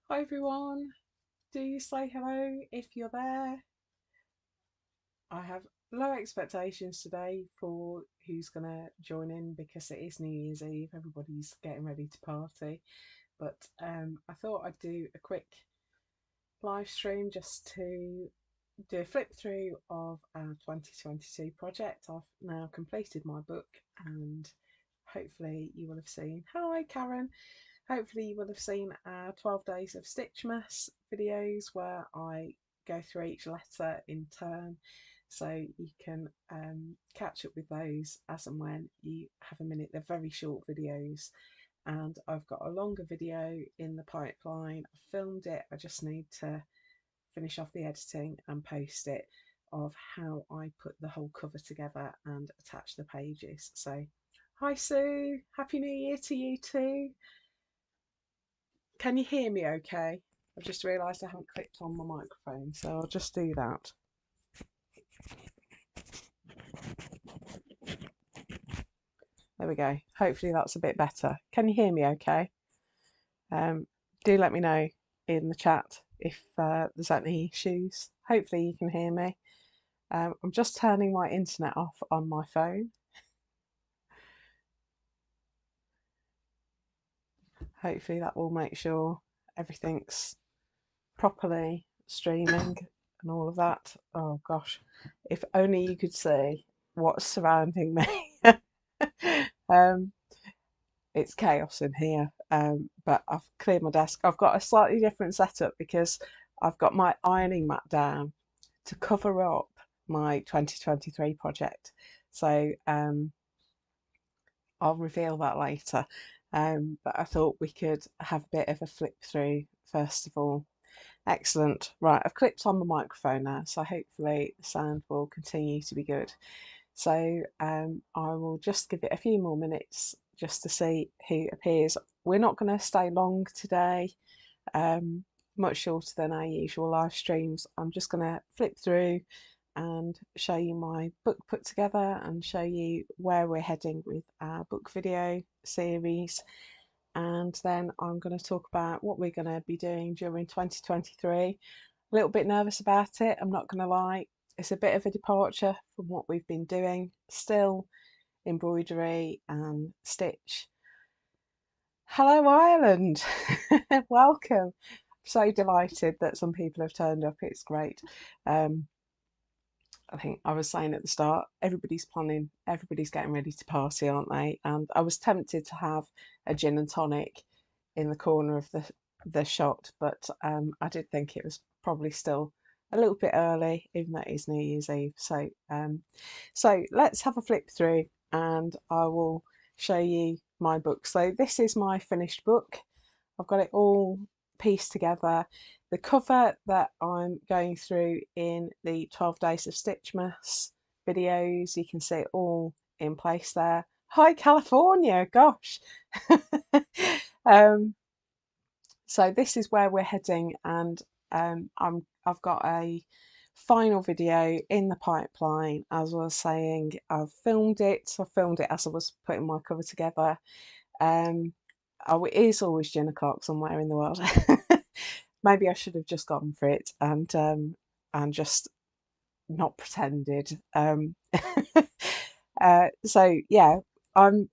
Hi everyone, do say hello if you're there. I have low expectations today for who's going to join in because it is New Year's Eve. Everybody's getting ready to party, but I thought I'd do a quick live stream just to do a flip through of our 2022 project. I've now completed my book and hopefully you will have seen. Hi Karen. Hopefully you will have seen our 12 Days of Stitchmas videos where I go through each letter in turn, so you can catch up with those as and when you have a minute. They're very short videos, and I've got a longer video in the pipeline. I filmed it, I just need to finish off the editing and post it, of how I put the whole cover together and attach the pages. So hi Sue, happy new year to you too. Can you hear me okay? I've just realised I haven't clicked on my microphone, so I'll just do that. There we go. Hopefully that's a bit better. Can you hear me okay? Um, do let me know in the chat if there's any issues. Hopefully you can hear me. I'm just turning my internet off on my phone. Hopefully that will make sure everything's properly streaming and all of that. Oh gosh, if only you could see what's surrounding me. um, it's chaos in here, but I've cleared my desk. I've got a slightly different setup because I've got my ironing mat down to cover up my 2023 project. So I'll reveal that later. But I thought we could have a bit of a flip through first of all. Excellent. Right, I've clicked on the microphone now, so hopefully the sound will continue to be good. So I will just give it a few more minutes just to see who appears. We're not going to stay long today, much shorter than our usual live streams. I'm just going to flip through and show you my book put together and show you where we're heading with our book video series, and then I'm going to talk about what we're going to be doing during 2023. A little bit nervous about it, I'm not going to lie. It's a bit of a departure from what we've been doing. Still embroidery and stitch. Hello Ireland, welcome. So delighted that some people have turned up. It's great. um, I think I was saying at the start, everybody's planning, everybody's getting ready to party, aren't they? And I was tempted to have a gin and tonic in the corner of the shot, but I did think it was probably still a little bit early, even though it is New Year's Eve. So let's have a flip through, and I will show you my book. So this is my finished book. I've got it all pieced together. The cover that I'm going through in the 12 Days of Stitchmas videos, you can see it all in place there. Hi California, gosh. um, so this is where we're heading, and I've got a final video in the pipeline. As I was saying, I've filmed it. I filmed it as I was putting my cover together. Oh, it is always gin o'clock somewhere in the world. Maybe I should have just gone for it and just not pretended. So yeah, I'm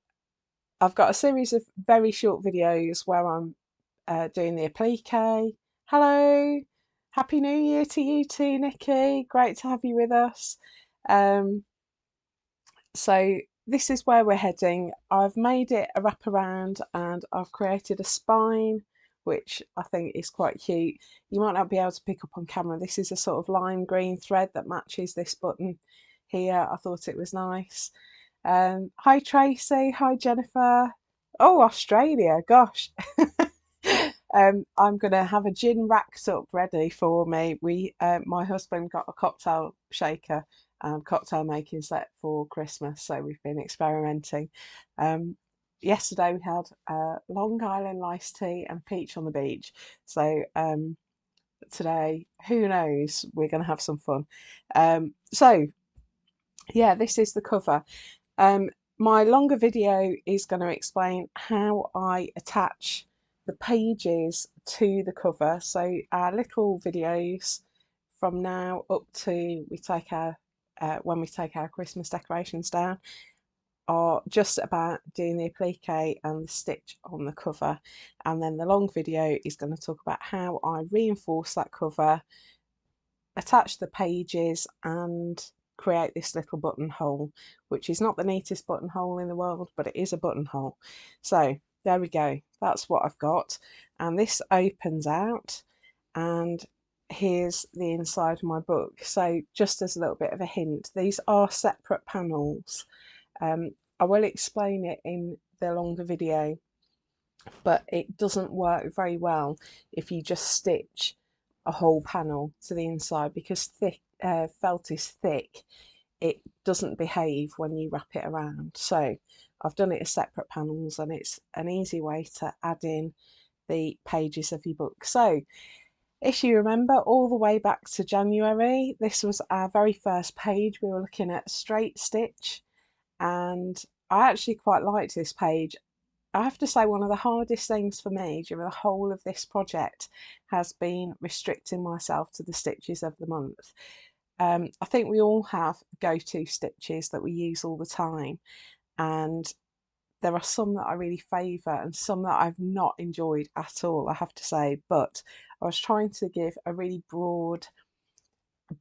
I've got a series of very short videos where I'm doing the applique. Hello, happy New Year to you too, Nikki. Great to have you with us. Um, so this is where we're heading. I've made it a wraparound and I've created a spine, which I think is quite cute. You might not be able to pick up on camera. This is a sort of lime green thread that matches this button here. I thought it was nice. Hi Tracy, hi Jennifer. Oh, Australia, gosh. I'm gonna have a gin racked up ready for me. My husband got a cocktail shaker and cocktail making set for Christmas, so we've been experimenting. Um, Yesterday we had Long Island iced tea and peach on the beach. So today, who knows? We're gonna have some fun. So yeah, this is the cover. My longer video is going to explain how I attach the pages to the cover. So our little videos from now up to we take our when we take our Christmas decorations down are just about doing the applique and the stitch on the cover, and then the long video is going to talk about how I reinforce that cover, attach the pages and create this little buttonhole, which is not the neatest buttonhole in the world, but it is a buttonhole. So there we go, that's what I've got, and this opens out, and here's the inside of my book. So just as a little bit of a hint, these are separate panels. I will explain it in the longer video, but it doesn't work very well if you just stitch a whole panel to the inside, because felt is thick. It doesn't behave when you wrap it around. So I've done it as separate panels, and it's an easy way to add in the pages of your book. So if you remember all the way back to January, this was our very first page. We were looking at straight stitch, and I actually quite liked this page. I have to say, one of the hardest things for me during the whole of this project has been restricting myself to the stitches of the month. I think we all have go-to stitches that we use all the time, and there are some that I really favour and some that I've not enjoyed at all, I have to say. But I was trying to give a really broad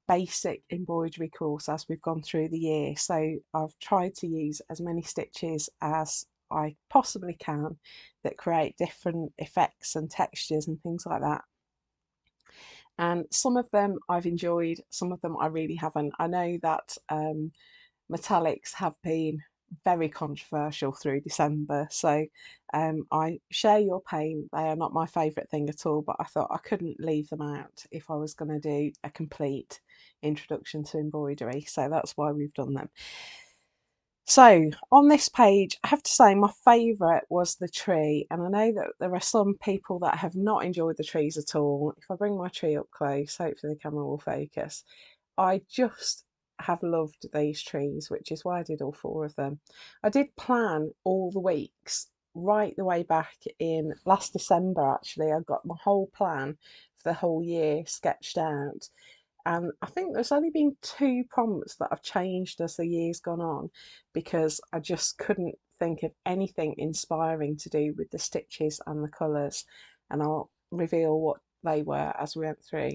basic embroidery course as we've gone through the year, so I've tried to use as many stitches as I possibly can that create different effects and textures and things like that. And some of them I've enjoyed, some of them I really haven't. I know that metallics have been very controversial through December, so I share your pain. They are not my favourite thing at all, but I thought I couldn't leave them out if I was going to do a complete introduction to embroidery, so that's why we've done them. So on this page, I have to say my favourite was the tree, and I know that there are some people that have not enjoyed the trees at all. If I bring my tree up close, hopefully the camera will focus. I just have loved these trees, which is why I did all 4 of them. I did plan all the weeks right the way back in last December. Actually, I got my whole plan for the whole year sketched out, and I think there's only been 2 prompts that I've changed as the year's gone on, because I just couldn't think of anything inspiring to do with the stitches and the colours, and I'll reveal what they were as we went through.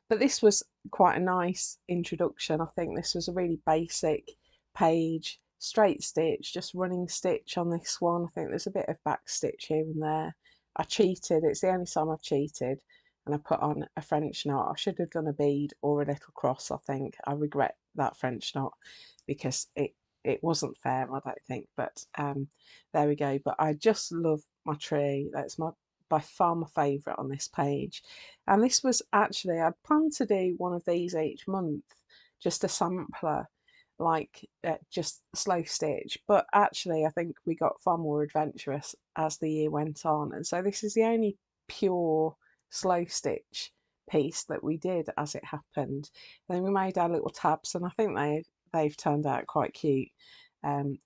But this was quite a nice introduction. I think this was a really basic page, straight stitch, just running stitch on this one. I think there's a bit of back stitch here and there. I cheated, it's the only time I've cheated, and I put on a French knot. I should have done a bead or a little cross, I think. I regret that French knot because it wasn't fair, I don't think, but there we go. But I just love my tree. That's my by far my favourite on this page. And this was actually, I'd planned to do one of these each month, just a sampler, like just slow stitch. But actually, I think we got far more adventurous as the year went on. And so this is the only pure slow stitch piece that we did as it happened. And then we made our little tabs, and I think they've turned out quite cute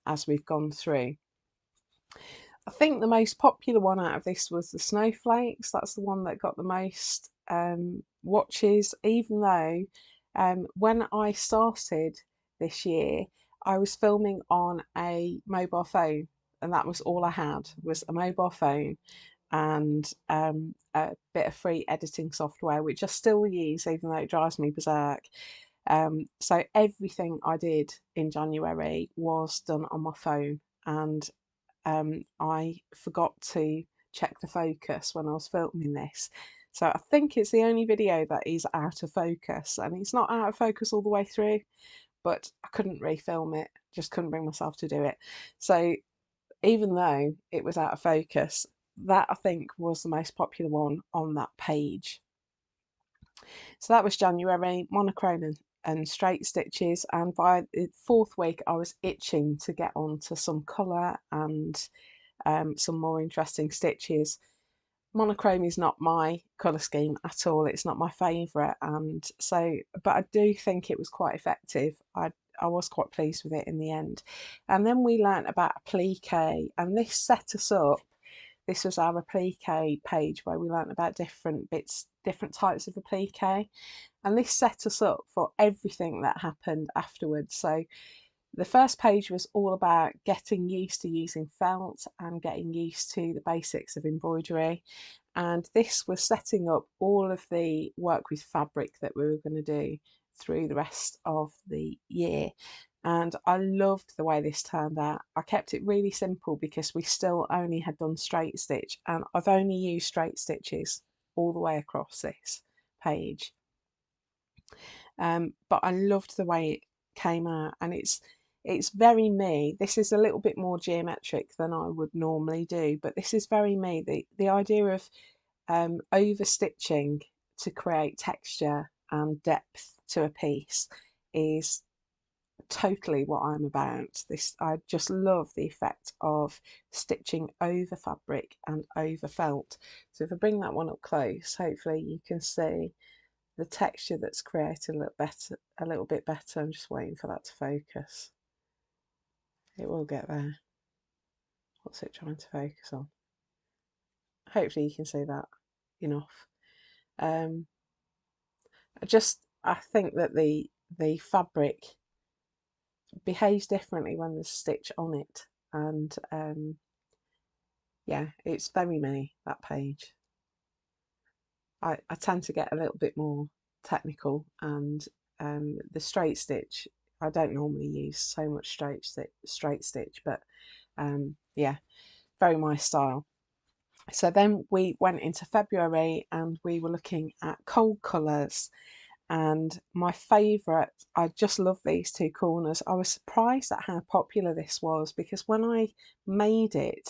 as we've gone through. I think the most popular one out of this was the snowflakes. That's the one that got the most watches, even though when I started this year, I was filming on a mobile phone, and that was all I had, was a mobile phone and a bit of free editing software, which I still use even though it drives me berserk. So everything I did in January was done on my phone, and I forgot to check the focus when I was filming this. So I think it's the only video that is out of focus, and it's not out of focus all the way through, but I couldn't refilm it, just couldn't bring myself to do it. So even though it was out of focus, that I think was the most popular one on that page. So that was January, monochrome and straight stitches, and by the 4th week I was itching to get on to some colour and some more interesting stitches. Monochrome is not my colour scheme at all, it's not my favourite, and so, but I do think it was quite effective. I was quite pleased with it in the end. And then we learnt about applique, and this set us up this was our applique page where we learnt about different bits, different types of applique, and this set us up for everything that happened afterwards. So the first page was all about getting used to using felt and getting used to the basics of embroidery, and this was setting up all of the work with fabric that we were going to do through the rest of the year. And I loved the way this turned out. I kept it really simple because we still only had done straight stitch, and I've only used straight stitches all the way across this page. But I loved the way it came out, and it's very me. This is a little bit more geometric than I would normally do, but this is very me. The idea of over stitching to create texture and depth to a piece is totally what I'm about. This, I just love the effect of stitching over fabric and over felt. So if I bring that one up close, hopefully you can see the texture that's created a little bit better. I'm just waiting for that to focus. It will get there. What's it trying to focus on? Hopefully you can see that enough. I think that the fabric behaves differently when there's stitch on it, and yeah, it's very me, that page. I tend to get a little bit more technical, and the straight stitch, I don't normally use so much straight stitch, but yeah, very my style. So then we went into February and we were looking at cold colours, and my favourite, I just love these two corners. I was surprised at how popular this was, because when I made it,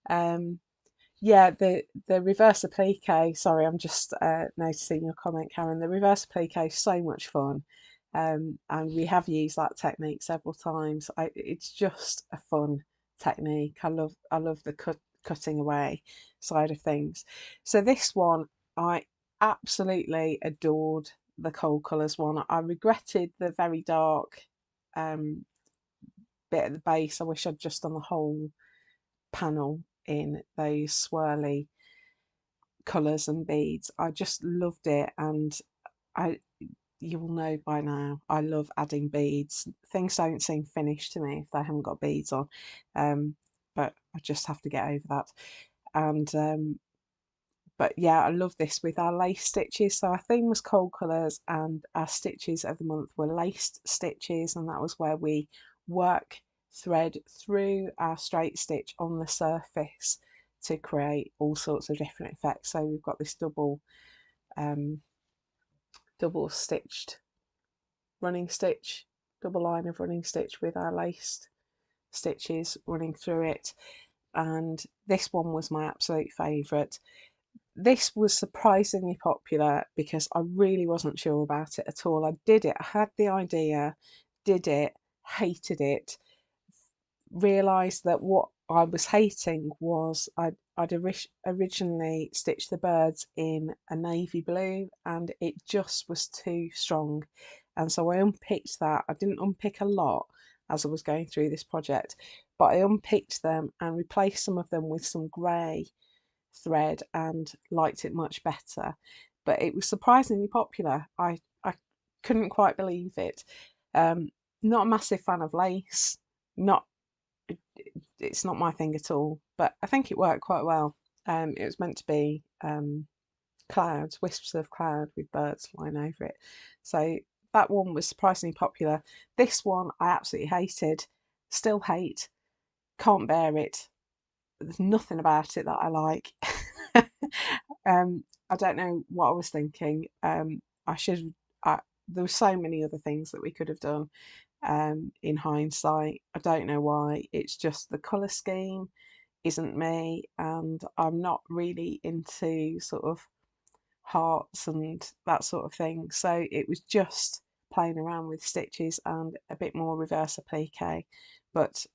yeah, the reverse applique, sorry, I'm just noticing your comment, Karen. The reverse applique is so much fun, and we have used that technique several times. It's just a fun technique. I love the cutting away side of things. So this one, I absolutely adored the cold colours one. I regretted the very dark um, bit at the base. I wish I'd just done the whole panel in those swirly colours and beads. I just loved it, and I you will know by now I love adding beads. Things don't seem finished to me if they haven't got beads on, but I just have to get over that. And but yeah, I love this with our lace stitches. So our theme was cold colours, and our stitches of the month were laced stitches, and that was where we work thread through our straight stitch on the surface to create all sorts of different effects. So we've got this um, double stitched running stitch, double line of running stitch with our laced stitches running through it, and this one was my absolute favourite. This was surprisingly popular because I really wasn't sure about it at all. I did it, I had the idea, did it, hated it, realised that what I was hating was I'd originally stitched the birds in a navy blue, and it just was too strong. And so I unpicked that. I didn't unpick a lot as I was going through this project, but I unpicked them and replaced some of them with some grey thread and liked it much better. But it was surprisingly popular. I couldn't quite believe it. Not a massive fan of lace, not it's not my thing at all, but I think it worked quite well. It was meant to be clouds, wisps of cloud with birds flying over it. So that one was surprisingly popular. This one I absolutely hated, still hate, can't bear it. There's nothing about it that I like. I don't know what I was thinking. I should. There were so many other things that we could have done. In hindsight, I don't know why. It's just the colour scheme isn't me, and I'm not really into sort of hearts and that sort of thing. So it was just playing around with stitches and a bit more reverse applique. But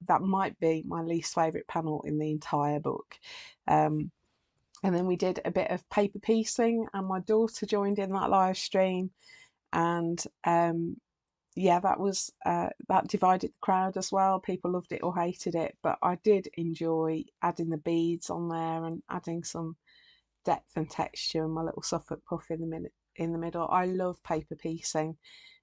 that might be my least favourite panel in the entire book. And then we did a bit of paper piecing, and my daughter joined in that live stream, and yeah, that was that divided the crowd as well. People loved it or hated it, but I did enjoy adding the beads on there and adding some depth and texture and my little Suffolk puff in the middle. I love paper piecing.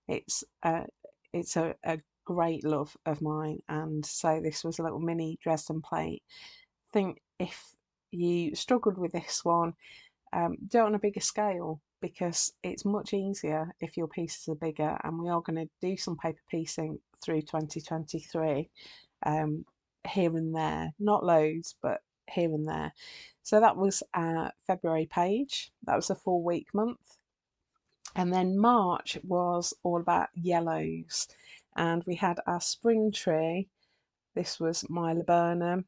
It's a great love of mine, and so this was a little mini Dresden plate. I think if you struggled with this one, do it on a bigger scale because it's much easier if your pieces are bigger. And we are going to do some paper piecing through 2023, um, here and there, not loads, but here and there. So that was February page. That was a 4 week month. And then March was all about yellows. And we had our spring tree. This was my laburnum.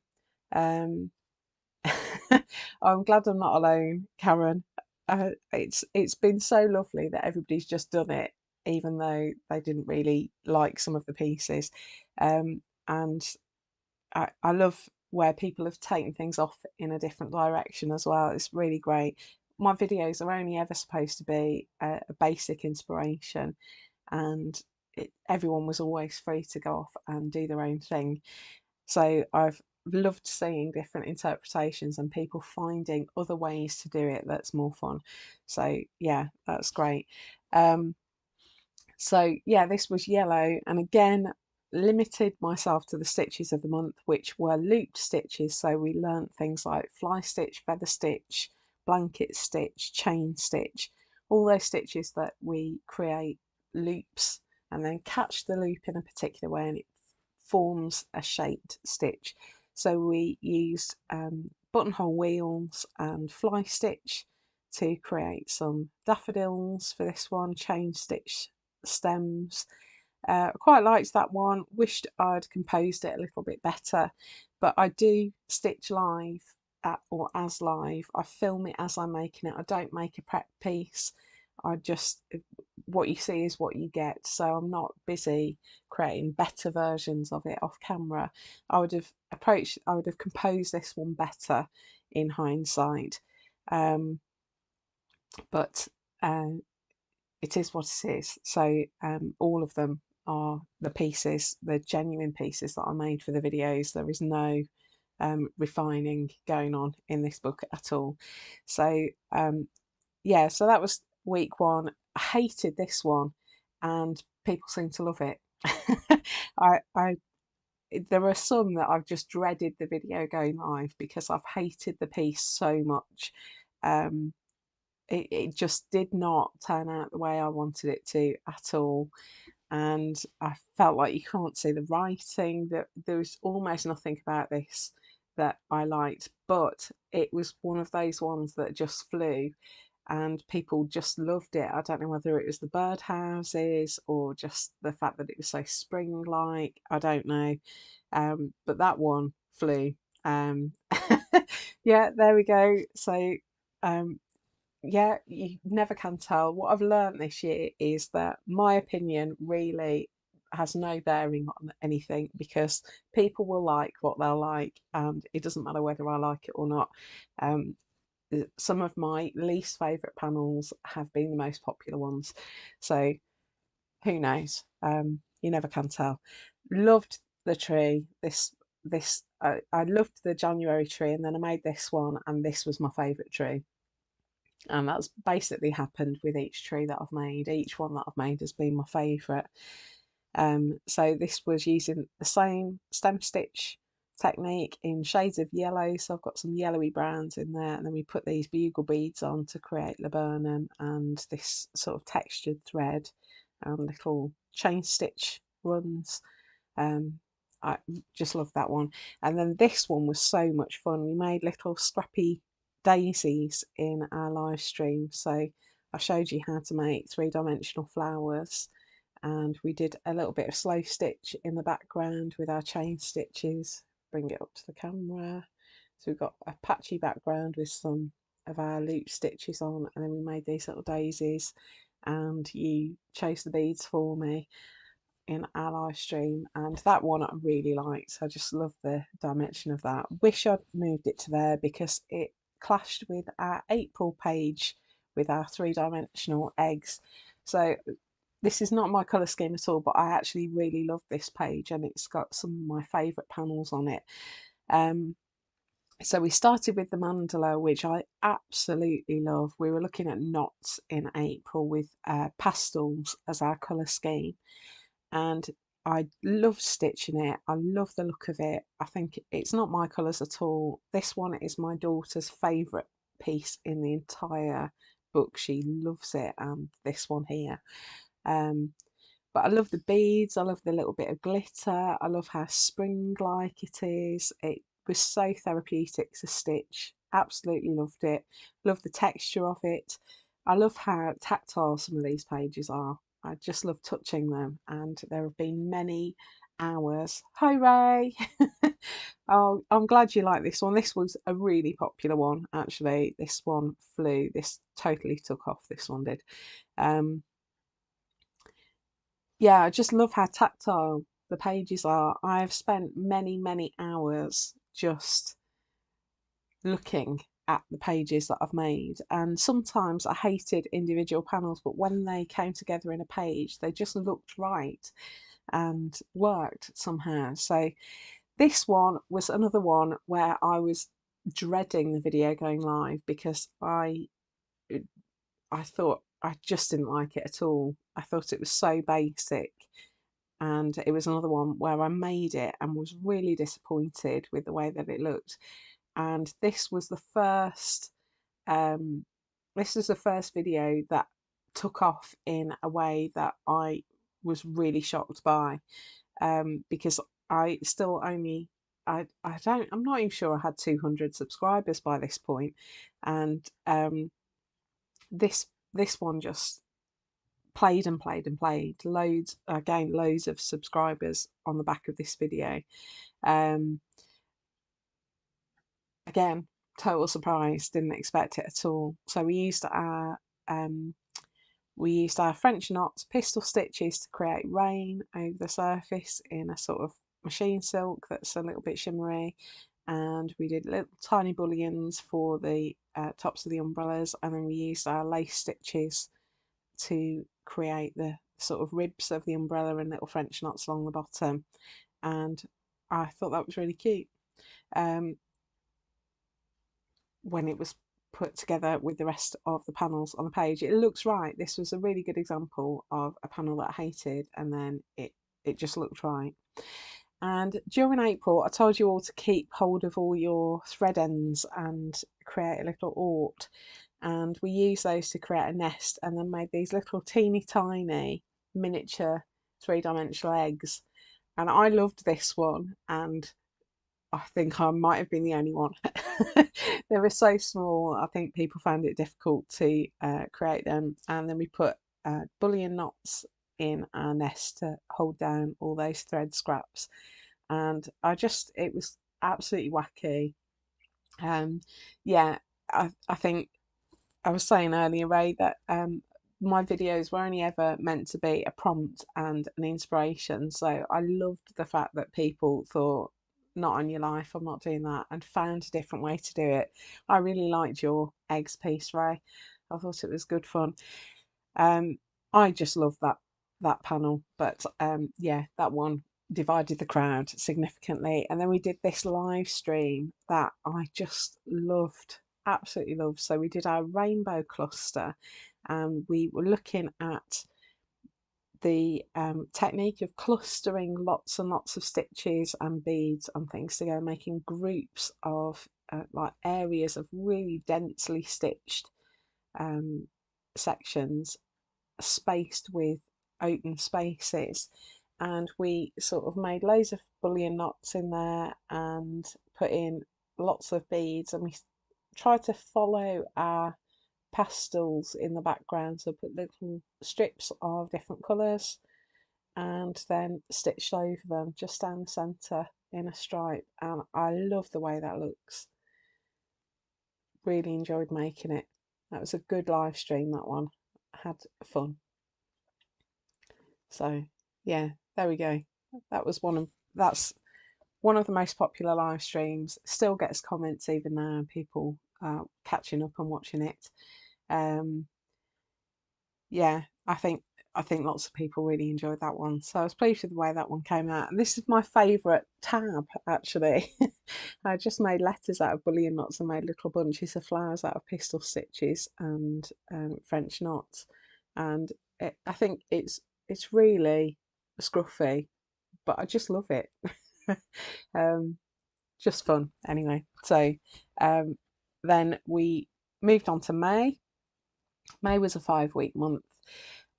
Um, I'm glad I'm not alone, Karen. It's been so lovely that everybody's just done it, even though they didn't really like some of the pieces. And I love where people have taken things off in a different direction as well. It's really great. My videos are only ever supposed to be a basic inspiration, and everyone was always free to go off and do their own thing. So I've loved seeing different interpretations and people finding other ways to do it that's more fun. So yeah, that's great. Um, so yeah, this was yellow, and again limited myself to the stitches of the month, which were looped stitches. So we learnt things like fly stitch, feather stitch, blanket stitch, chain stitch, all those stitches that we create loops and then catch the loop in a particular way and it forms a shaped stitch. So we used buttonhole wheels and fly stitch to create some daffodils for this one, chain stitch stems. Quite liked that one. Wished I'd composed it a little bit better, but I do stitch live or as live. I film it as I'm making it. I don't make a prep piece. I just, what you see is what you get. So I'm not busy creating better versions of it off camera. I would have composed this one better in hindsight. Um, but uh, it is what it is. So all of them are the pieces, the genuine pieces that I made for the videos. There is no refining going on in this book at all. So yeah, so that was week one. I hated this one, and people seem to love it. I there are some that I've just dreaded the video going live because I've hated the piece so much. Um, it just did not turn out the way I wanted it to at all. And I felt like you can't see the writing, that there was almost nothing about this that I liked, but it was one of those ones that just flew and people just loved it. I don't know whether it was the birdhouses or just the fact that it was so spring like, I don't know. But that one flew. Um, yeah, there we go. So um, yeah, you never can tell. What I've learned this year is that my opinion really has no bearing on anything because people will like what they'll like, and it doesn't matter whether I like it or not. Um, some of my least favourite panels have been the most popular ones, so who knows? You never can tell. Loved the tree. I loved the January tree, and then I made this one, and this was my favourite tree. And that's basically happened with each tree that I've made. Each one that I've made has been my favourite. So this was using the same stem stitch technique in shades of yellow. So I've got some yellowy browns in there, and then we put these bugle beads on to create laburnum and this sort of textured thread and little chain stitch runs. Um, I just love that one. And then this one was so much fun. We made little scrappy daisies in our live stream. So I showed you how to make three-dimensional flowers, and we did a little bit of slow stitch in the background with our chain stitches. Bring it up to the camera. So we've got a patchy background with some of our loop stitches on, and then we made these little daisies, and you chose the beads for me in our live stream, and that one I really liked. I just love the dimension of that. Wish I'd moved it to there because it clashed with our April page with our three-dimensional eggs. So this is not my colour scheme at all, but I actually really love this page, and it's got some of my favourite panels on it. So we started with the mandala, which I absolutely love. We were looking at knots in April with pastels as our colour scheme, and I love stitching it. I love the look of it. I think it's not my colours at all. This one is my daughter's favourite piece in the entire book. She loves it, and this one here. Um, but I love the beads, I love the little bit of glitter, I love how spring-like it is. It was so therapeutic to stitch. Absolutely loved it. Love the texture of it. I love how tactile some of these pages are. I just love touching them, and there have been many hours. Hi Ray! Oh, I'm glad you like this one. This was a really popular one, actually. This one flew. This totally took off. This one did. Um, yeah, I just love how tactile the pages are. I've spent many, many hours just looking at the pages that I've made, and sometimes I hated individual panels, but when they came together in a page, they just looked right and worked somehow. So this one was another one where I was dreading the video going live because I thought I just didn't like it at all. I thought it was so basic, and it was another one where I made it and was really disappointed with the way that it looked. And um, this was the first video that took off in a way that I was really shocked by, because I still only I'm not even sure I had 200 subscribers by this point, and this this one just played and played and played. Loads, I gained loads of subscribers on the back of this video. Um, Again, total surprise, didn't expect it at all. So um, we used our French knots, pistol stitches to create rain over the surface in a sort of machine silk that's a little bit shimmery, and we did little tiny bullions for the tops of the umbrellas, and then we used our lace stitches to create the sort of ribs of the umbrella and little French knots along the bottom, and I thought that was really cute. Um, when it was put together with the rest of the panels on the page, it looks right. This was a really good example of a panel that I hated, and then it just looked right. And during April, I told you all to keep hold of all your thread ends and create a little aurt. And we used those to create a nest, and then made these little teeny tiny miniature three-dimensional eggs. And I loved this one, and I think I might have been the only one. They were so small, I think people found it difficult to create them. And then we put bullion knots in our nest to hold down all those thread scraps. And it was absolutely wacky. Um, yeah, I think I was saying earlier, Ray, that my videos were only ever meant to be a prompt and an inspiration. So I loved the fact that people thought, not on your life, I'm not doing that, and found a different way to do it. I really liked your eggs piece, Ray. I thought it was good fun. Um, I just love that panel, but yeah, that one divided the crowd significantly. And then we did this live stream that I just loved, absolutely loved. So we did our rainbow cluster, and we were looking at the technique of clustering lots and lots of stitches and beads and things together, making groups of like areas of really densely stitched um, sections spaced with open spaces, and we sort of made loads of bullion knots in there and put in lots of beads, and we tried to follow our pastels in the background, so put little strips of different colours and then stitched over them just down the centre in a stripe, and I love the way that looks. Really enjoyed making it. That was a good live stream, that one. Had fun. So yeah, there we go. That's one of the most popular live streams. Still gets comments even now, people catching up and watching it. Yeah, I think I think lots of people really enjoyed that one. So I was pleased with the way that one came out. And this is my favourite tab, actually. I just made letters out of bullion knots and made little bunches of flowers out of pistol stitches and French knots. And I think it's really scruffy, but I just love it. um, just fun anyway. So um, then we moved on to May. May was a 5-week month,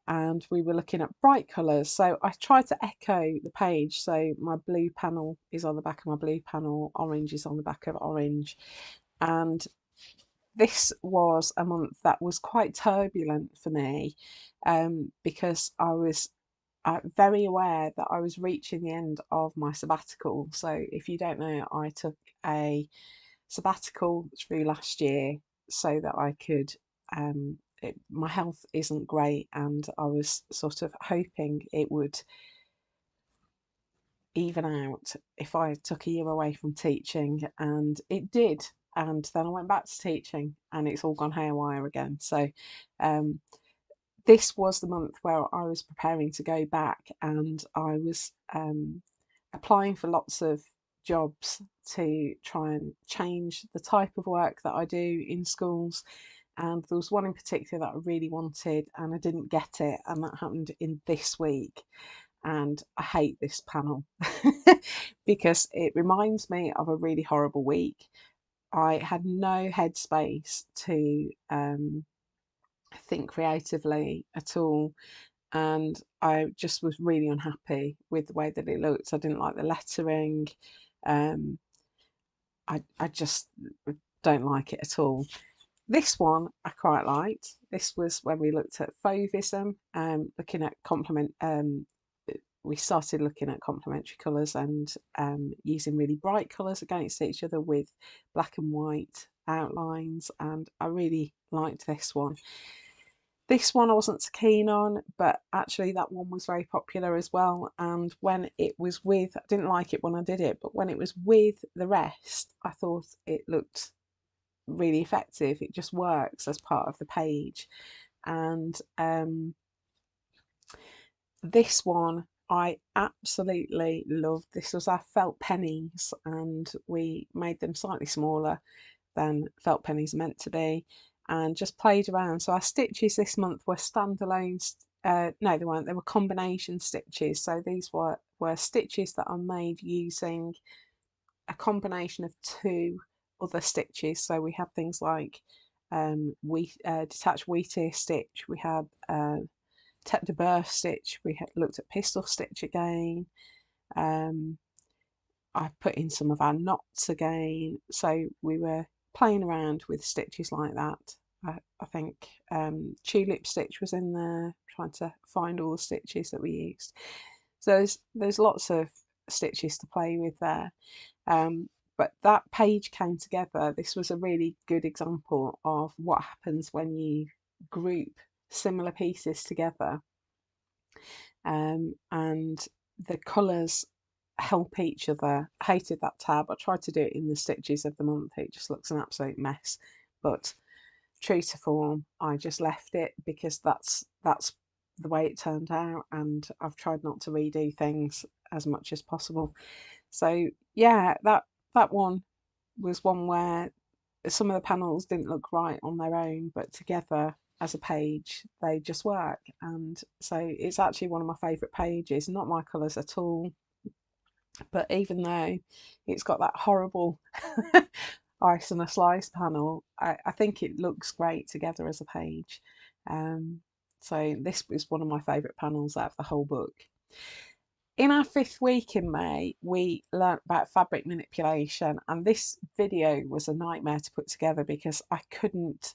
and we were looking at bright colours. So I tried to echo the page. So my blue panel is on the back of my blue panel, orange is on the back of orange. And this was a month that was quite turbulent for me, because I was very aware that I was reaching the end of my sabbatical. So if you don't know, I took a sabbatical through last year so that I could. My health isn't great, and I was sort of hoping it would even out if I took a year away from teaching, and it did. And then I went back to teaching, and it's all gone haywire again. So, um, this was the month where I was preparing to go back, and I was applying for lots of jobs to try and change the type of work that I do in schools. And there was one in particular that I really wanted, and I didn't get it, and that happened in this week. And I hate this panel because it reminds me of a really horrible week. I had no headspace to think creatively at all, and I just was really unhappy with the way that it looked. I didn't like the lettering. Um, I just don't like it at all. This one I quite liked. This was when we looked at fauvism, looking at complement. We started looking at complementary colours and using really bright colours against each other with black and white outlines, and I really liked this one. This one I wasn't so keen on, but actually that one was very popular as well. And when it was with, I didn't like it when I did it, but when it was with the rest, I thought it looked really effective. It just works as part of the page. And this one I absolutely loved. This was our felt pennies, and we made them slightly smaller than felt pennies are meant to be, and just played around. So our stitches this month were standalone. No, they weren't. They were combination stitches. So these were stitches that are made using a combination of two other stitches. So we had things like detached wheat ear stitch. We had tête de boeuf stitch. We had looked at pistol stitch again. I put in some of our knots again. So we were playing around with stitches like that. I think tulip stitch was in there, trying to find all the stitches that we used. So there's lots of stitches to play with there. But that page came together. This was a really good example of what happens when you group similar pieces together, and the colours help each other. I hated that tab. I tried to do it in the stitches of the month. It just looks an absolute mess. But true to form, I just left it because that's the way it turned out, and I've tried not to redo things as much as possible. So yeah, that one was one where some of the panels didn't look right on their own, but together as a page they just work. And so it's actually one of my favourite pages. Not my colours at all, but even though it's got that horrible ice and a slice panel, I think it looks great together as a page. Um, so this was one of my favourite panels out of the whole book. In our 5th week in May, we learnt about fabric manipulation, and this video was a nightmare to put together because I couldn't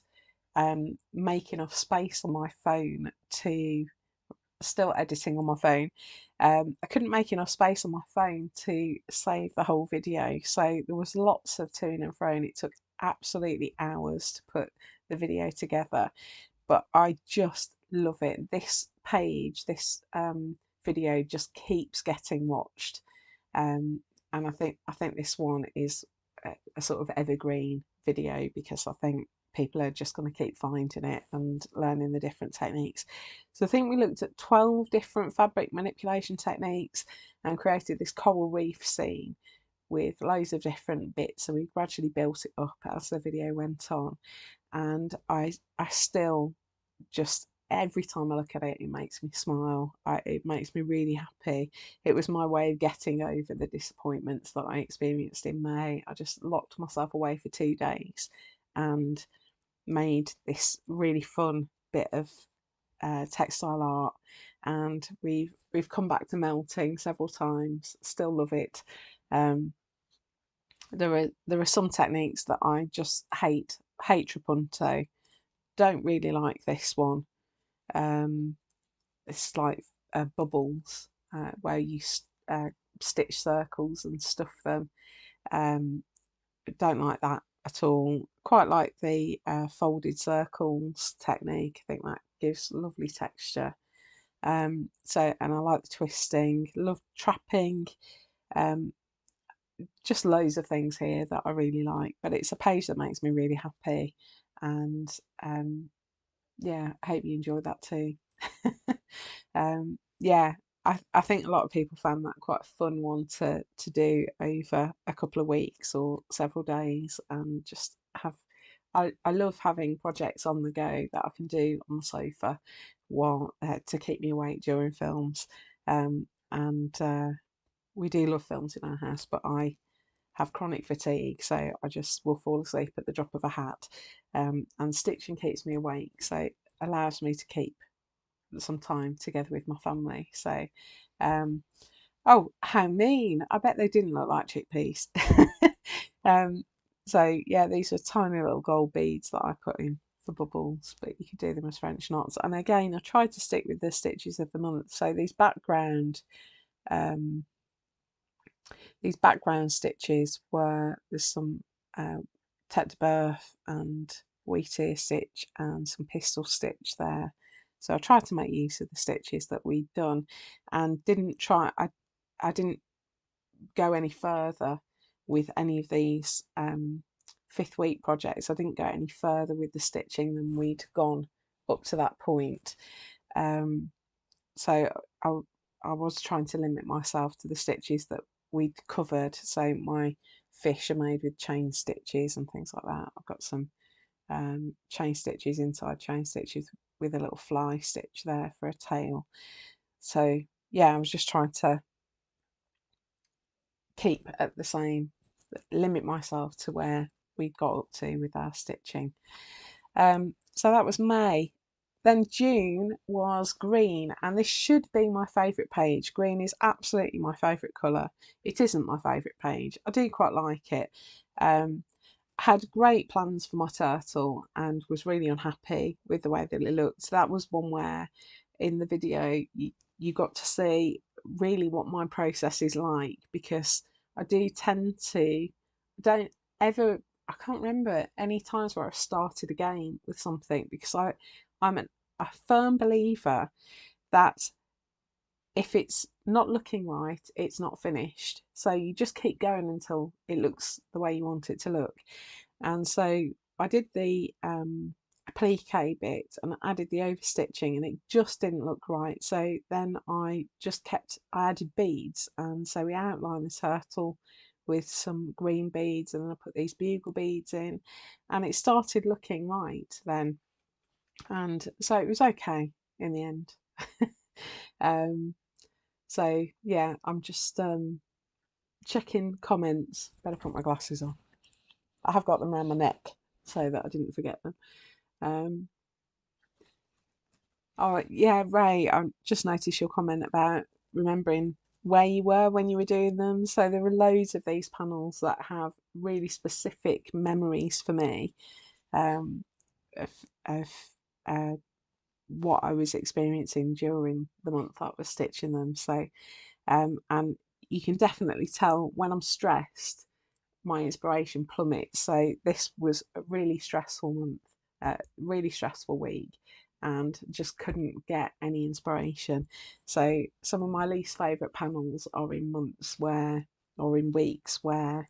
make enough space on my phone to, still editing on my phone. I couldn't make enough space on my phone to save the whole video, so there was lots of to and fro, and it took absolutely hours to put the video together. But I just love it. This page, this video just keeps getting watched, and I think this one is a sort of evergreen video because I think people are just going to keep finding it and learning the different techniques. So I think we looked at 12 different fabric manipulation techniques and created this coral reef scene with loads of different bits. So we gradually built it up as the video went on, and I still just, every time I look at it, it makes me smile. It makes me really happy. It was my way of getting over the disappointments that I experienced in May. I just locked myself away for 2 days and made this really fun bit of textile art, and we've come back to melting several times. Still love it. Um, there are some techniques that I just hate trapunto. Don't really like this one. Um, it's like bubbles where you stitch circles and stuff them. Um, don't like that at all. Quite like the folded circles technique. I think that gives lovely texture. And I like the twisting. Love trapping. Um, just loads of things here that I really like. But it's a page that makes me really happy, and um, yeah, I hope you enjoyed that too. Yeah, I think a lot of people found that quite a fun one to do over a couple of weeks or several days, and just have. I love having projects on the go that I can do on the sofa while to keep me awake during films. And we do love films in our house, but I have chronic fatigue, so I just will fall asleep at the drop of a hat. And stitching keeps me awake, so it allows me to keep some time together with my family. So, um, oh, how mean! I bet they didn't look like chickpeas. um, so yeah, these are tiny little gold beads that I put in for bubbles, but you could do them as French knots. And again, I tried to stick with the stitches of the month. So um, these background stitches were, there's some tete de boeuf and wheatear stitch and some pistol stitch there. So I tried to make use of the stitches that we'd done, and I didn't go any further with any of these fifth week projects. I didn't go any further with the stitching than we'd gone up to that point. Um, so I, I was trying to limit myself to the stitches that we'd covered. So my fish are made with chain stitches and things like that. I've got some chain stitches, inside chain stitches with a little fly stitch there for a tail. So yeah, I was just trying to keep at the same, limit myself to where we got up to with our stitching. So that was May. Then June was green, and this should be my favourite page. Green is absolutely my favourite colour. It isn't my favourite page. I do quite like it. Um, had great plans for my turtle and was really unhappy with the way that it looked. So that was one where in the video you got to see really what my process is like, because I do tend to, don't ever, I can't remember any times where I've started again with something, because I'm a firm believer that if it's not looking right, it's not finished. So you just keep going until it looks the way you want it to look. And so I did the applique bit and added the overstitching, and it just didn't look right. So then I added beads, and so we outlined the turtle with some green beads, and then I put these bugle beads in, and it started looking right then. And so it was okay in the end. um, so yeah, I'm just checking comments. Better put my glasses on. I have got them around my neck so that I didn't forget them. Um, oh yeah, Ray, I just noticed your comment about remembering where you were when you were doing them. So there are loads of these panels that have really specific memories for me, um, of uh, what I was experiencing during the month I was stitching them. So and you can definitely tell when I'm stressed, my inspiration plummets. So this was a really stressful month, really stressful week, and just couldn't get any inspiration. So some of my least favourite panels are in months where, or in weeks where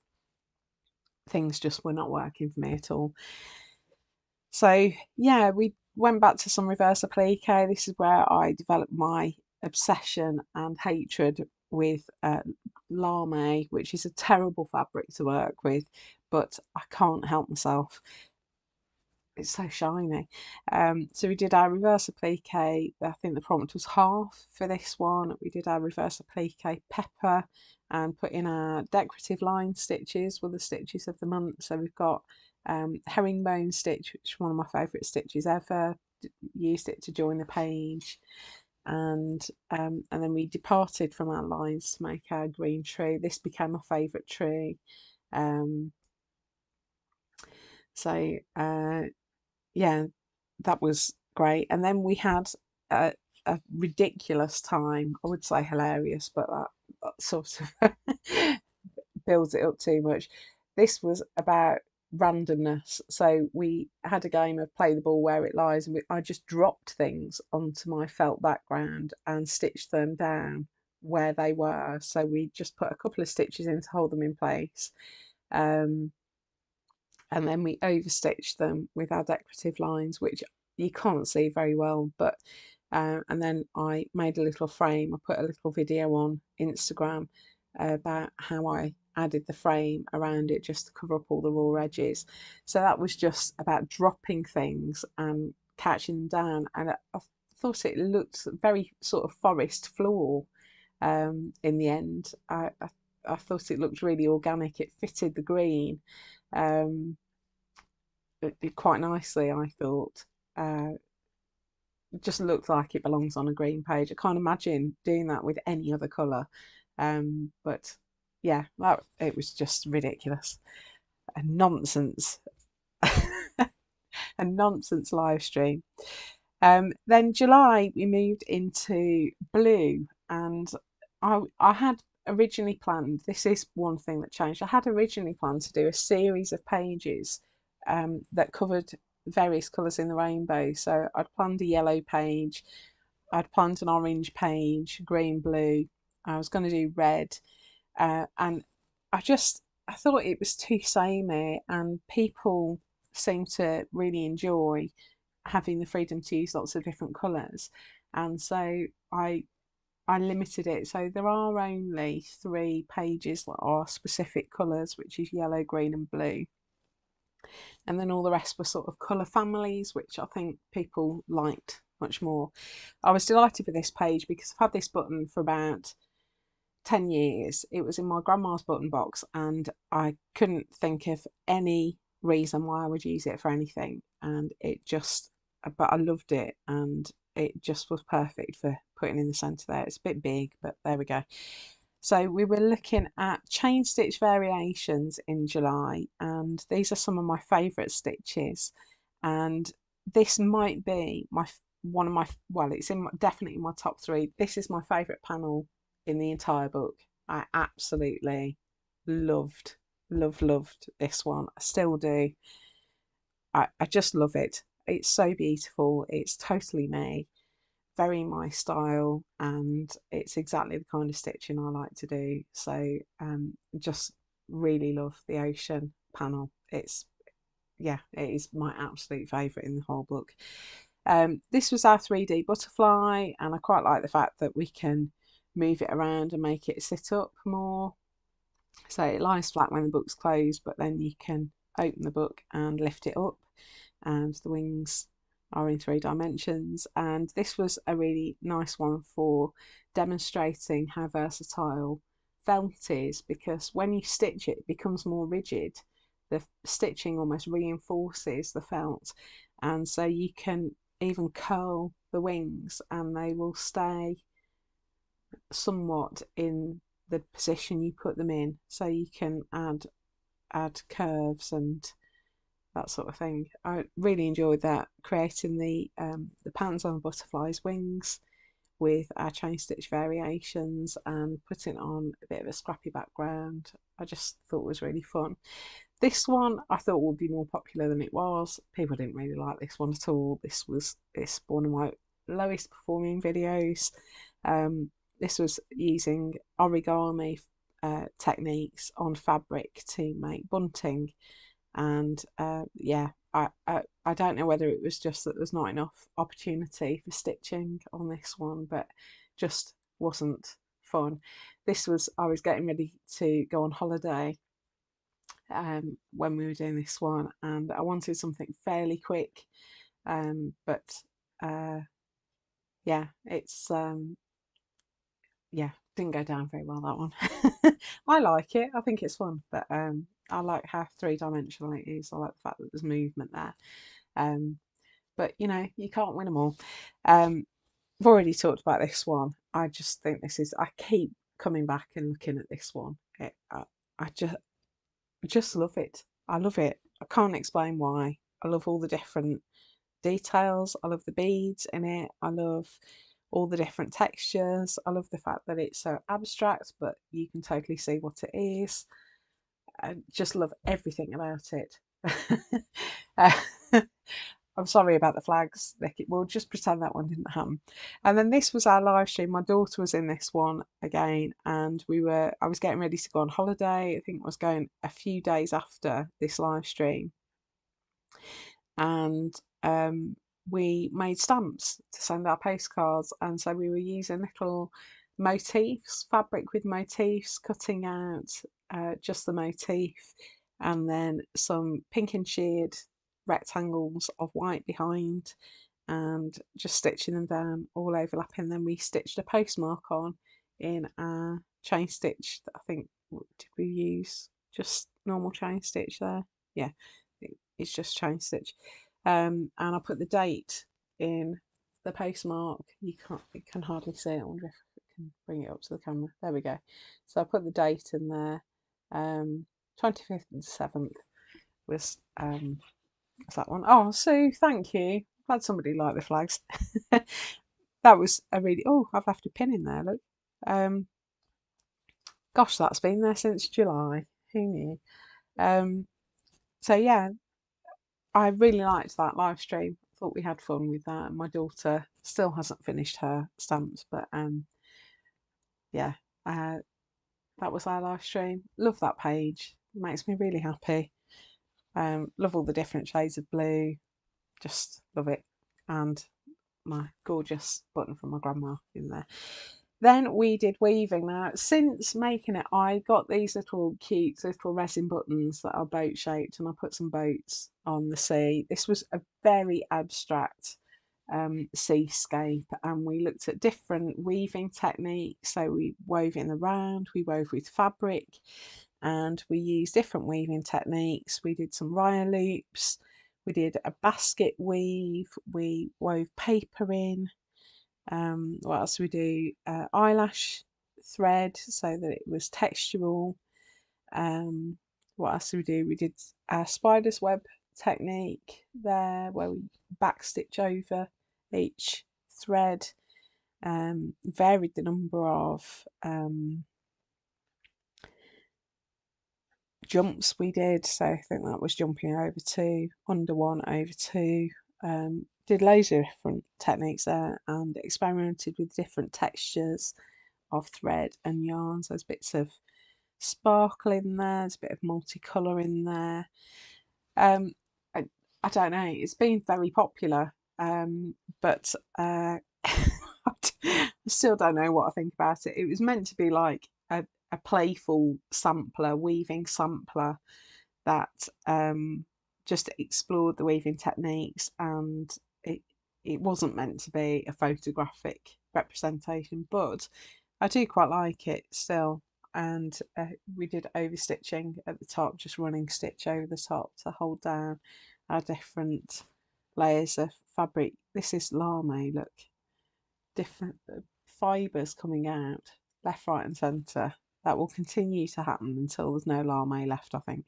things just were not working for me at all. So yeah, we went back to some reverse applique. This is where I developed my obsession and hatred with lame, which is a terrible fabric to work with, but I can't help myself. It's so shiny. So we did our reverse applique. I think the prompt was half for this one. We did our reverse applique pepper and put in our decorative line stitches were the stitches of the month. So we've got herringbone stitch, which is one of my favourite stitches ever. Used it to join the page, and then we departed from our lines to make our green tree. This became my favourite tree. Um, so yeah, that was great. And then we had a, a ridiculous time. I would say hilarious, but that sort of builds it up too much. This was about randomness. So we had a game of play the ball where it lies, and I just dropped things onto my felt background and stitched them down where they were. So we just put a couple of stitches in to hold them in place. Um, and then we overstitched them with our decorative lines, which you can't see very well, but and then I made a little frame. I put a little video on Instagram about how I added the frame around it just to cover up all the raw edges. So that was just about dropping things and catching them down, and I thought it looked very sort of forest floor in the end. I thought it looked really organic. It fitted the green. Um, it did quite nicely, I thought. It just looks like it belongs on a green page. I can't imagine doing that with any other colour. But yeah, it was just ridiculous. A nonsense, a nonsense live stream. Then July we moved into blue, and I had originally planned. This is one thing that changed. I had originally planned to do a series of pages that covered various colours in the rainbow. So I'd planned a yellow page, I'd planned an orange page, green, blue. I was going to do red, and I thought it was too samey, and people seem to really enjoy having the freedom to use lots of different colours, and so I limited it. So there are only 3 pages that are specific colours, which is yellow, green, and blue, and then all the rest were sort of colour families, which I think people liked much more. I was delighted with this page because I've had this button for about 10 years. It was in my grandma's button box, and I couldn't think of any reason why I would use it for anything. And but I loved it, and it just was perfect for putting in the centre there. It's a bit big, but there we go. So we were looking at chain stitch variations in July, and these are some of my favourite stitches. And this might be one of my, well, it's definitely in my top 3. This is my favourite panel in the entire book. I absolutely loved, loved this one. I still do. I just love it. It's so beautiful. It's totally me, very my style, and it's exactly the kind of stitching I like to do. So just really love the ocean panel. Yeah, it is my absolute favourite in the whole book. This was our 3D butterfly, and I quite like the fact that we can move it around and make it sit up more. So it lies flat when the book's closed, but then you can open the book and lift it up, and the wings are in 3 dimensions. And this was a really nice one for demonstrating how versatile felt is, because when you stitch it, it becomes more rigid. The stitching almost reinforces the felt, and so you can even curl the wings and they will stay somewhat in the position you put them in, so you can add curves and that sort of thing. I really enjoyed that, creating the patterns on the butterfly's wings with our chain stitch variations and putting on a bit of a scrappy background. I just thought it was really fun. This one I thought would be more popular than it was. People didn't really like this one at all. This one of my lowest performing videos. Um, this was using origami techniques on fabric to make bunting, and yeah, I don't know whether it was just that there's not enough opportunity for stitching on this one, but just wasn't fun. This was, I was getting ready to go on holiday when we were doing this one, and I wanted something fairly quick, but uh, yeah, it's yeah, didn't go down very well, that one. I like it. I think it's fun, but I like how three-dimensional it is. I like the fact that there's movement there. Um, but you know, you can't win them all. Um, I've already talked about this one. I just think this is. I keep coming back and looking at this one. I just love it. I love it. I can't explain why. I love all the different details. I love the beads in it. I love all the different textures. I love the fact that it's so abstract, but you can totally see what it is. I just love everything about it. Uh, I'm sorry about the flags. We'll just pretend that one didn't happen. And then this was our live stream. My daughter was in this one again, and I was getting ready to go on holiday. I think I was going a few days after this live stream, and we made stamps to send our postcards, and so we were using little motifs, fabric with motifs, cutting out just the motif, and then some pink and shade rectangles of white behind, and just stitching them down all overlapping. Then we stitched a postmark on in our chain stitch. I think, did we use just normal chain stitch there? Yeah, it's just chain stitch. And I put the date in the postmark. You can hardly see it. I wonder if I can bring it up to the camera. There we go. So I put the date in there. 25th and 7th was that one. Oh, Sue, thank you. Glad somebody liked the flags. That was a really. Oh, I've left a pin in there. Look. Gosh, that's been there since July. Who knew? Um, so yeah, I really liked that live stream. Thought we had fun with that. My daughter still hasn't finished her stamps, but yeah, uh, that was our live stream. Love that page. Makes me really happy. Love all the different shades of blue. Just love it. And my gorgeous button from my grandma in there. Then we did weaving. Now, since making it, I got these little cute little resin buttons that are boat shaped, and I put some boats on the sea. This was a very abstract seascape, and we looked at different weaving techniques. So we wove in the round, we wove with fabric, and we used different weaving techniques. We did some rya loops, we did a basket weave, we wove paper in. What else we do? Eyelash thread so that it was textural. What else did we do? We did a spider's web technique there where we backstitch over each thread. Varied the number of jumps we did. So I think that was jumping over two, under one, over two. Did loads of different techniques there and experimented with different textures of thread and yarns. There's bits of sparkle in there, there's a bit of multicolour in there. Um, I, I don't know, it's been very popular, but I still don't know what I think about it. It was meant to be like a playful sampler, weaving sampler that just explored the weaving techniques, and it it wasn't meant to be a photographic representation, but I do quite like it still. And we did overstitching at the top, just running stitch over the top to hold down our different layers of fabric. This is lame, look, different fibres coming out left, right, and centre. That will continue to happen until there's no lame left, I think.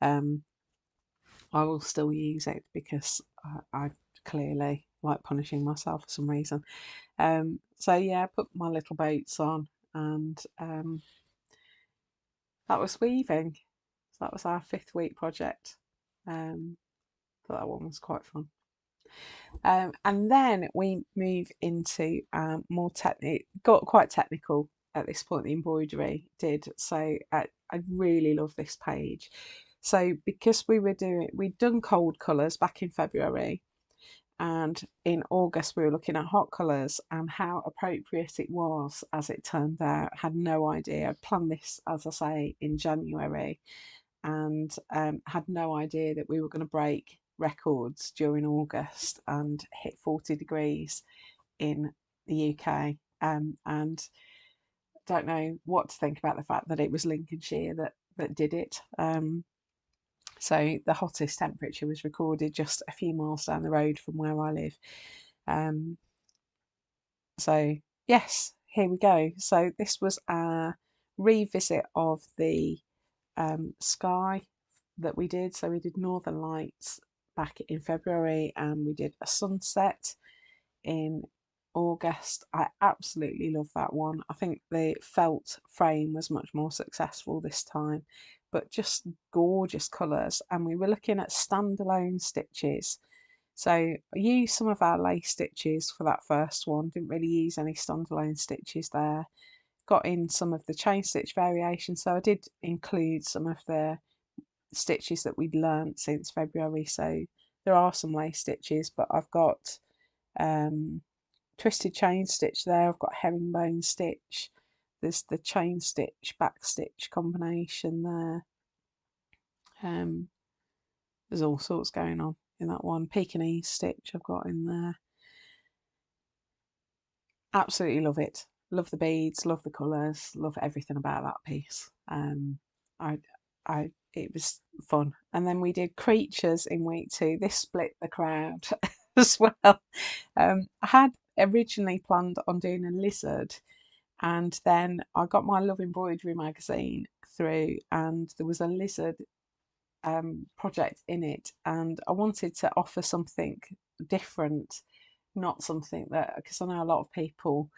Um, I will still use it because I clearly like punishing myself for some reason. So yeah, I put my little boats on, and that was weaving. So that was our 5th week project. But that one was quite fun. And then we move into more technical, got quite technical at this point, the embroidery did. So I really love this page. So because we'd done cold colours back in February, and in August we were looking at hot colours, and how appropriate it was, as it turned out. Had no idea. I'd planned this, as I say, in January, and had no idea that we were going to break records during August and hit 40 degrees in the UK. And don't know what to think about the fact that it was Lincolnshire that did it. So the hottest temperature was recorded just a few miles down the road from where I live. Um, so yes, here we go. So this was a revisit of the sky that we did. So we did Northern Lights back in February, and we did a sunset in August. I absolutely love that one. I think the felt frame was much more successful this time, but just gorgeous colours. And we were looking at standalone stitches. So I used some of our lace stitches for that first one, didn't really use any standalone stitches there. Got in some of the chain stitch variations, so I did include some of the stitches that we'd learnt since February. So there are some lace stitches, but I've got twisted chain stitch there, I've got herringbone stitch, there's the chain stitch back stitch combination there. There's all sorts going on in that one. Pekingese stitch I've got in there. Absolutely love it. Love the beads, love the colours, love everything about that piece. I, it was fun. And then we did creatures in week 2. This split the crowd as well. I had originally planned on doing a lizard, and then I got my Love Embroidery magazine through, and there was a lizard project in it, and I wanted to offer something different, not something that, because I know a lot of people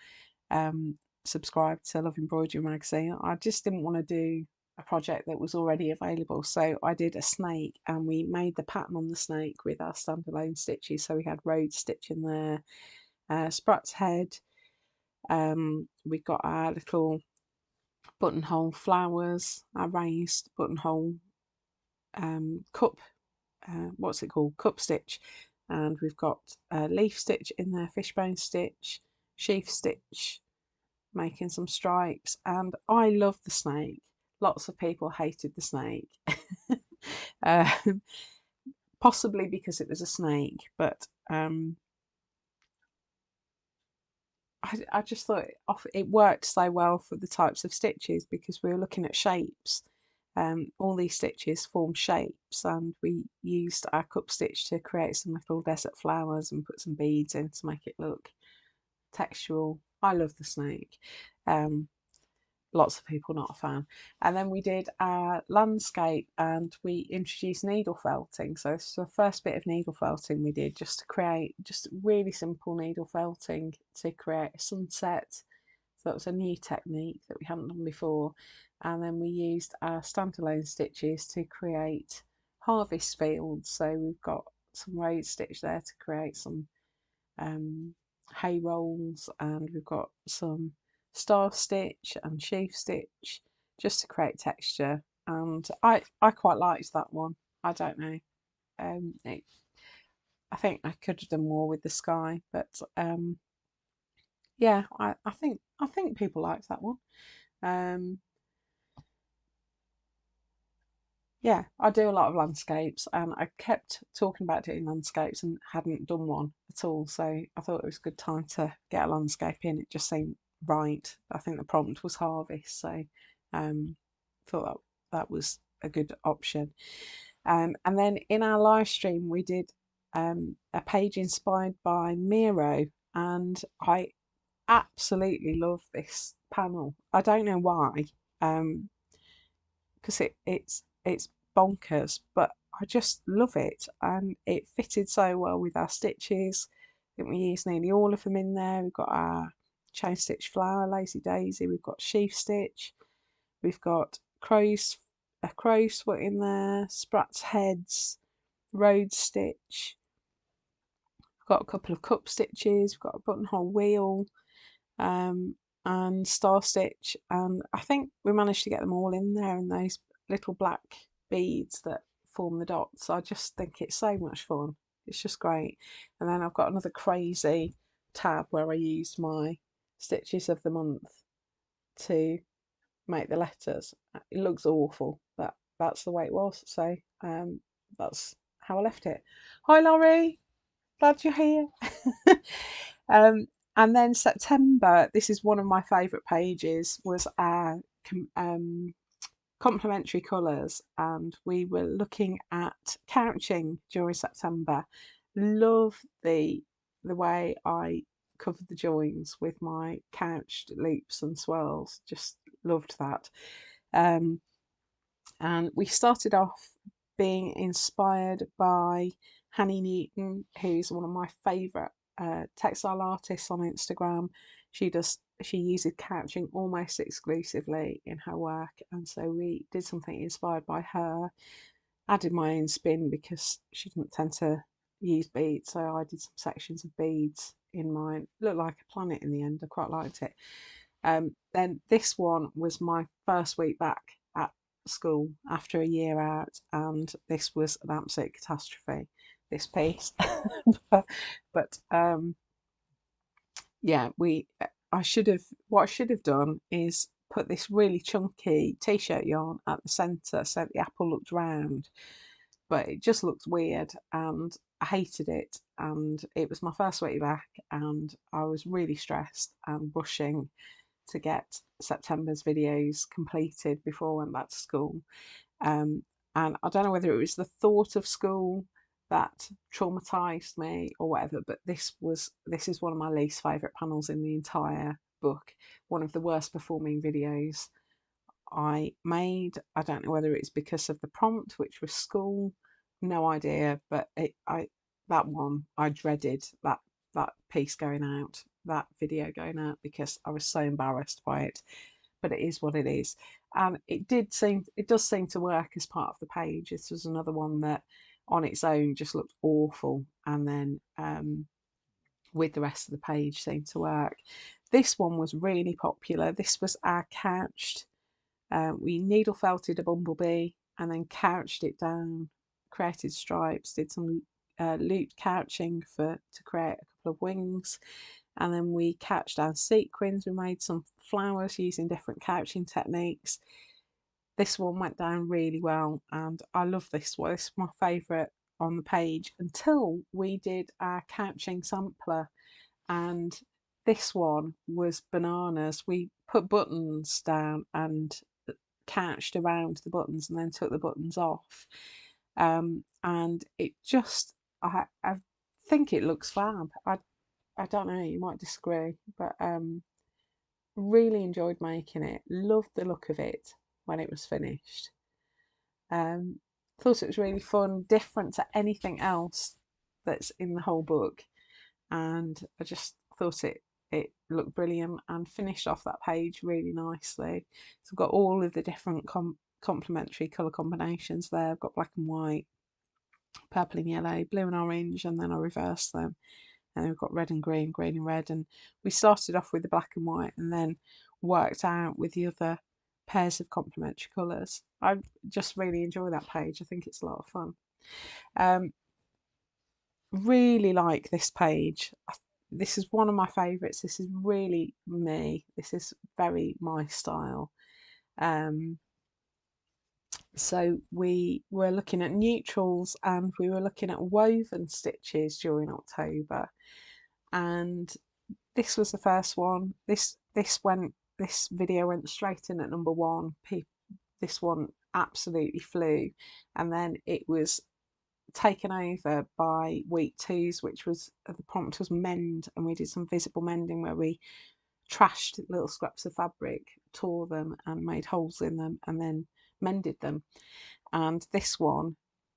subscribe to Love Embroidery magazine. I just didn't want to do a project that was already available, so I did a snake, and we made the pattern on the snake with our standalone stitches. So we had Rhodes stitch in there, Sprat's head. We got our little buttonhole flowers, our raised buttonhole cup, what's it called, cup stitch, and we've got leaf stitch in there, fishbone stitch, sheaf stitch, making some stripes. And I love the snake. Lots of people hated the snake. um, Possibly because it was a snake, but I just thought it worked so well for the types of stitches, because we were looking at shapes. All these stitches form shapes, and we used our cup stitch to create some little desert flowers and put some beads in to make it look textural. I love the snake. Lots of people not a fan. And then we did our landscape, and we introduced needle felting. So this is the first bit of needle felting we did, just to create just really simple needle felting to create a sunset. So that was a new technique that we hadn't done before. And then we used our standalone stitches to create harvest fields. So we've got some Rhodes stitch there to create some hay rolls, and we've got some star stitch and sheaf stitch just to create texture. And I quite liked that one. I don't know. I think I could have done more with the sky, but yeah, I think people liked that one. Um, yeah, I do a lot of landscapes, and I kept talking about doing landscapes and hadn't done one at all. So I thought it was a good time to get a landscape in. It just seemed right. I think the prompt was harvest, so thought that was a good option. And then in our live stream, we did a page inspired by Miro, and I absolutely love this panel. I don't know why. Because it's bonkers, but I just love it, and it fitted so well with our stitches. I think we used nearly all of them in there. We've got our chain stitch flower, lazy daisy, we've got sheaf stitch, we've got a crow's foot in there, Sprat's heads, Rhodes stitch, we've got a couple of cup stitches, we've got a buttonhole wheel, um, and star stitch, and I think we managed to get them all in there in those little black beads that form the dots. I just think it's so much fun. It's just great. And then I've got another crazy tab where I used my stitches of the month to make the letters. It looks awful, but that's the way it was. So that's how I left it. Hi, Laurie. Glad you're here. um, and then September, this is one of my favourite pages, was our complementary colours, and we were looking at couching during September. Love the way I covered the joins with my couched loops and swirls. Just loved that. Um, and we started off being inspired by Hanny Newton, who's one of my favourite textile artists on Instagram. She uses couching almost exclusively in her work, and so we did something inspired by her. Added my own spin because she didn't tend to use beads, so I did some sections of beads in mine. Looked like a planet in the end. I quite liked it. Then this one was my first week back at school after a year out, and this was an absolute catastrophe, this piece. but yeah, I should have what I should have done is put this really chunky t-shirt yarn at the centre so the apple looked round, but it just looked weird and I hated it. And it was my first week back, and I was really stressed and rushing to get September's videos completed before I went back to school. Um, and I don't know whether it was the thought of school that traumatized me or whatever, but this is one of my least favorite panels in the entire book. One of the worst performing videos I made. I don't know whether it's because of the prompt, which was school, no idea, but that one I dreaded that piece going out, that video going out, because I was so embarrassed by it. But it is what it is, and it does seem to work as part of the page. This was another one that on its own just looked awful, and then with the rest of the page seemed to work. This one was really popular. This was our couched. We needle felted a bumblebee and then couched it down, created stripes, did some looped couching to create a couple of wings, and then we couched down sequins. We made some flowers using different couching techniques. This one went down really well, and I love this one. It's my favourite on the page until we did our couching sampler, and this one was bananas. We put buttons down and couched around the buttons and then took the buttons off. And it just, I think it looks fab. I don't know, you might disagree, but really enjoyed making it. Loved the look of it when it was finished. Um, Thought it was really fun, different to anything else that's in the whole book, and I just thought it looked brilliant and finished off that page really nicely. So I've got all of the different complementary colour combinations there. I've got black and white, purple and yellow, blue and orange, and then I reversed them. And then we've got red and green, green and red. And we started off with the black and white and then worked out with the other pairs of complementary colours. I just really enjoy that page. I think it's a lot of fun. Really like this page. This is one of my favourites. This is really me. This is very my style. So we were looking at neutrals and we were looking at woven stitches during October, and this was the first one. This video went straight in at number one. This one absolutely flew, and then it was taken over by week twos, which was the prompt was mend, and we did some visible mending where we trashed little scraps of fabric, tore them and made holes in them, and then mended them. And this one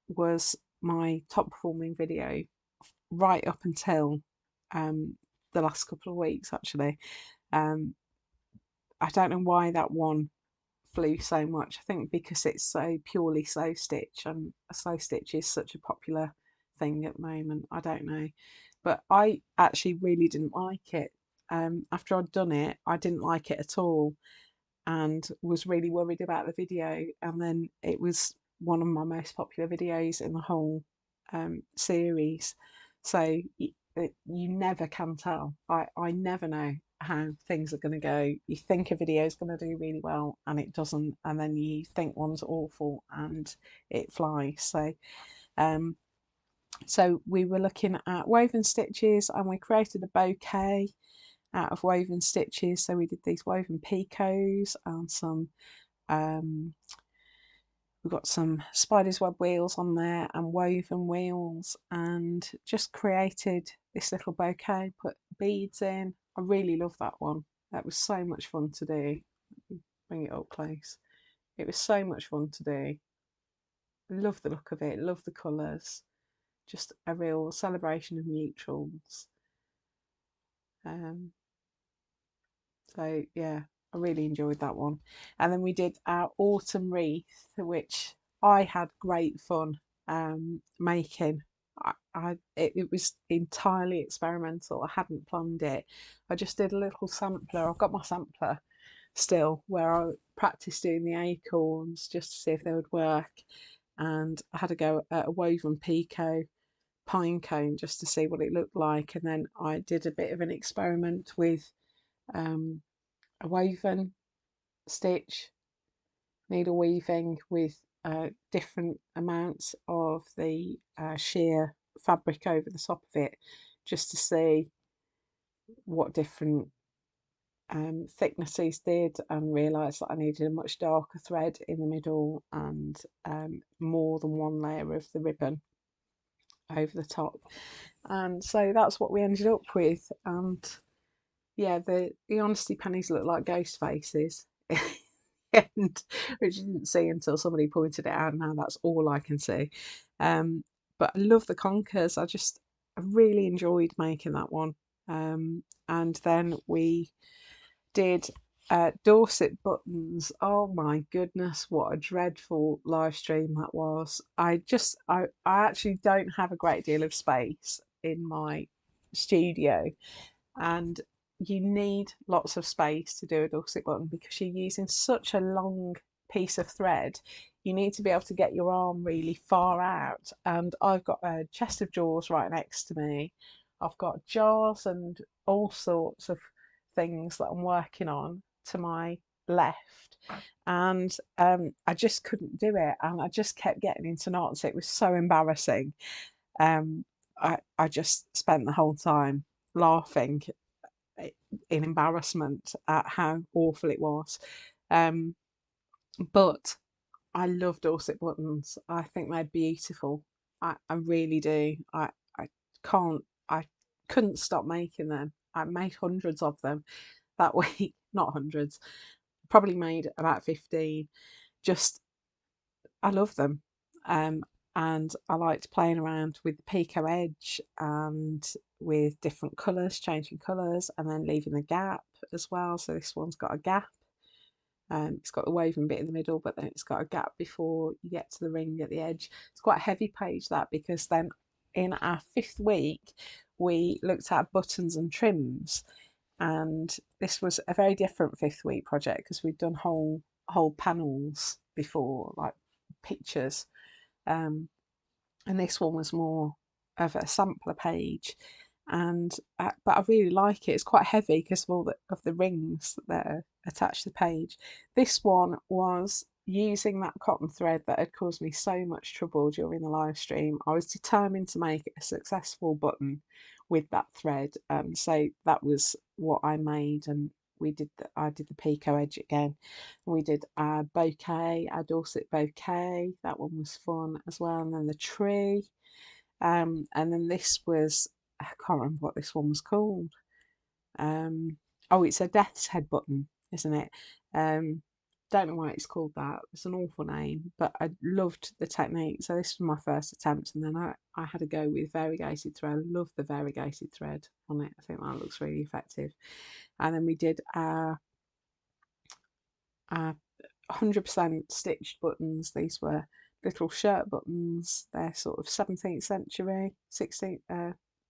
was my top performing video right up until the last couple of weeks, actually. I don't know why that one flew so much. I think because it's so purely slow stitch, and a slow stitch is such a popular thing at the moment. I don't know, but I actually really didn't like it. After I'd done it, I didn't like it at all, and was really worried about the video. And then it was one of my most popular videos in the whole series. So you never can tell. I never know how things are going to go. You think a video is going to do really well and it doesn't, and then you think one's awful and it flies. Um, so we were looking at woven stitches and we created a bouquet out of woven stitches. So we did these woven picots and some we've got some spider's web wheels on there and woven wheels, and just created this little bouquet, put beads in. I really love that one. That was so much fun to do. Bring it up close. It was so much fun to do. Love the look of it, love the colours. Just a real celebration of neutrals. Um, so yeah, I really enjoyed that one. And then we did our autumn wreath, which I had great fun making. It was entirely experimental. I hadn't planned it. I just did a little sampler. I've got my sampler still where I practiced doing the acorns just to see if they would work. And I had to go at a woven picot pine cone just to see what it looked like. And then I did a bit of an experiment with um, a woven stitch, needle weaving with different amounts of the sheer fabric over the top of it, just to see what different thicknesses did, and realised that I needed a much darker thread in the middle and more than one layer of the ribbon over the top. And so that's what we ended up with. And yeah, the honesty pennies look like ghost faces. And which I didn't see until somebody pointed it out. Now that's all I can see. Um, but I love the conkers. I really enjoyed making that one. And then we did Dorset buttons. Oh my goodness, what a dreadful live stream that was. I actually don't have a great deal of space in my studio, and you need lots of space to do a Dorset button because you're using such a long piece of thread. You need to be able to get your arm really far out, and I've got a chest of drawers right next to me. I've got jars and all sorts of things that I'm working on to my left, and I just couldn't do it, and I just kept getting into knots. It was so embarrassing. um, I just spent the whole time laughing in embarrassment at how awful it was. Um, but I love Dorset buttons. I think they're beautiful. I really do. I can't, I couldn't stop making them. I made hundreds of them that week, not hundreds, probably made about 15. Just, I love them. Um, and I liked playing around with the Pico edge and with different colours, changing colours, and then leaving the gap as well. So this one's got a gap. It's got the woven bit in the middle, but then it's got a gap before you get to the ring at the edge. It's quite a heavy page, that, because then in our 5th week we looked at buttons and trims, and this was a very different 5th week project because we'd done whole panels before, like pictures, um, and this one was more of a sampler page. And but I really like it. It's quite heavy because of all of the rings that are attached to the page. This one was using that cotton thread that had caused me so much trouble during the live stream. I was determined to make a successful button with that thread, so that was what I made. And I did the Pico edge again. We did our bouquet, our Dorset bouquet. That one was fun as well. And then the tree. And then this was, I can't remember what this one was called. Oh, it's a death's head button, isn't it? Um, don't know why it's called that. It's an awful name, but I loved the technique. So this was my first attempt, and then I had to go with variegated thread. I love the variegated thread on it. I think that looks really effective. And then we did our 100% stitched buttons. These were little shirt buttons. They're sort of 17th century, 16th,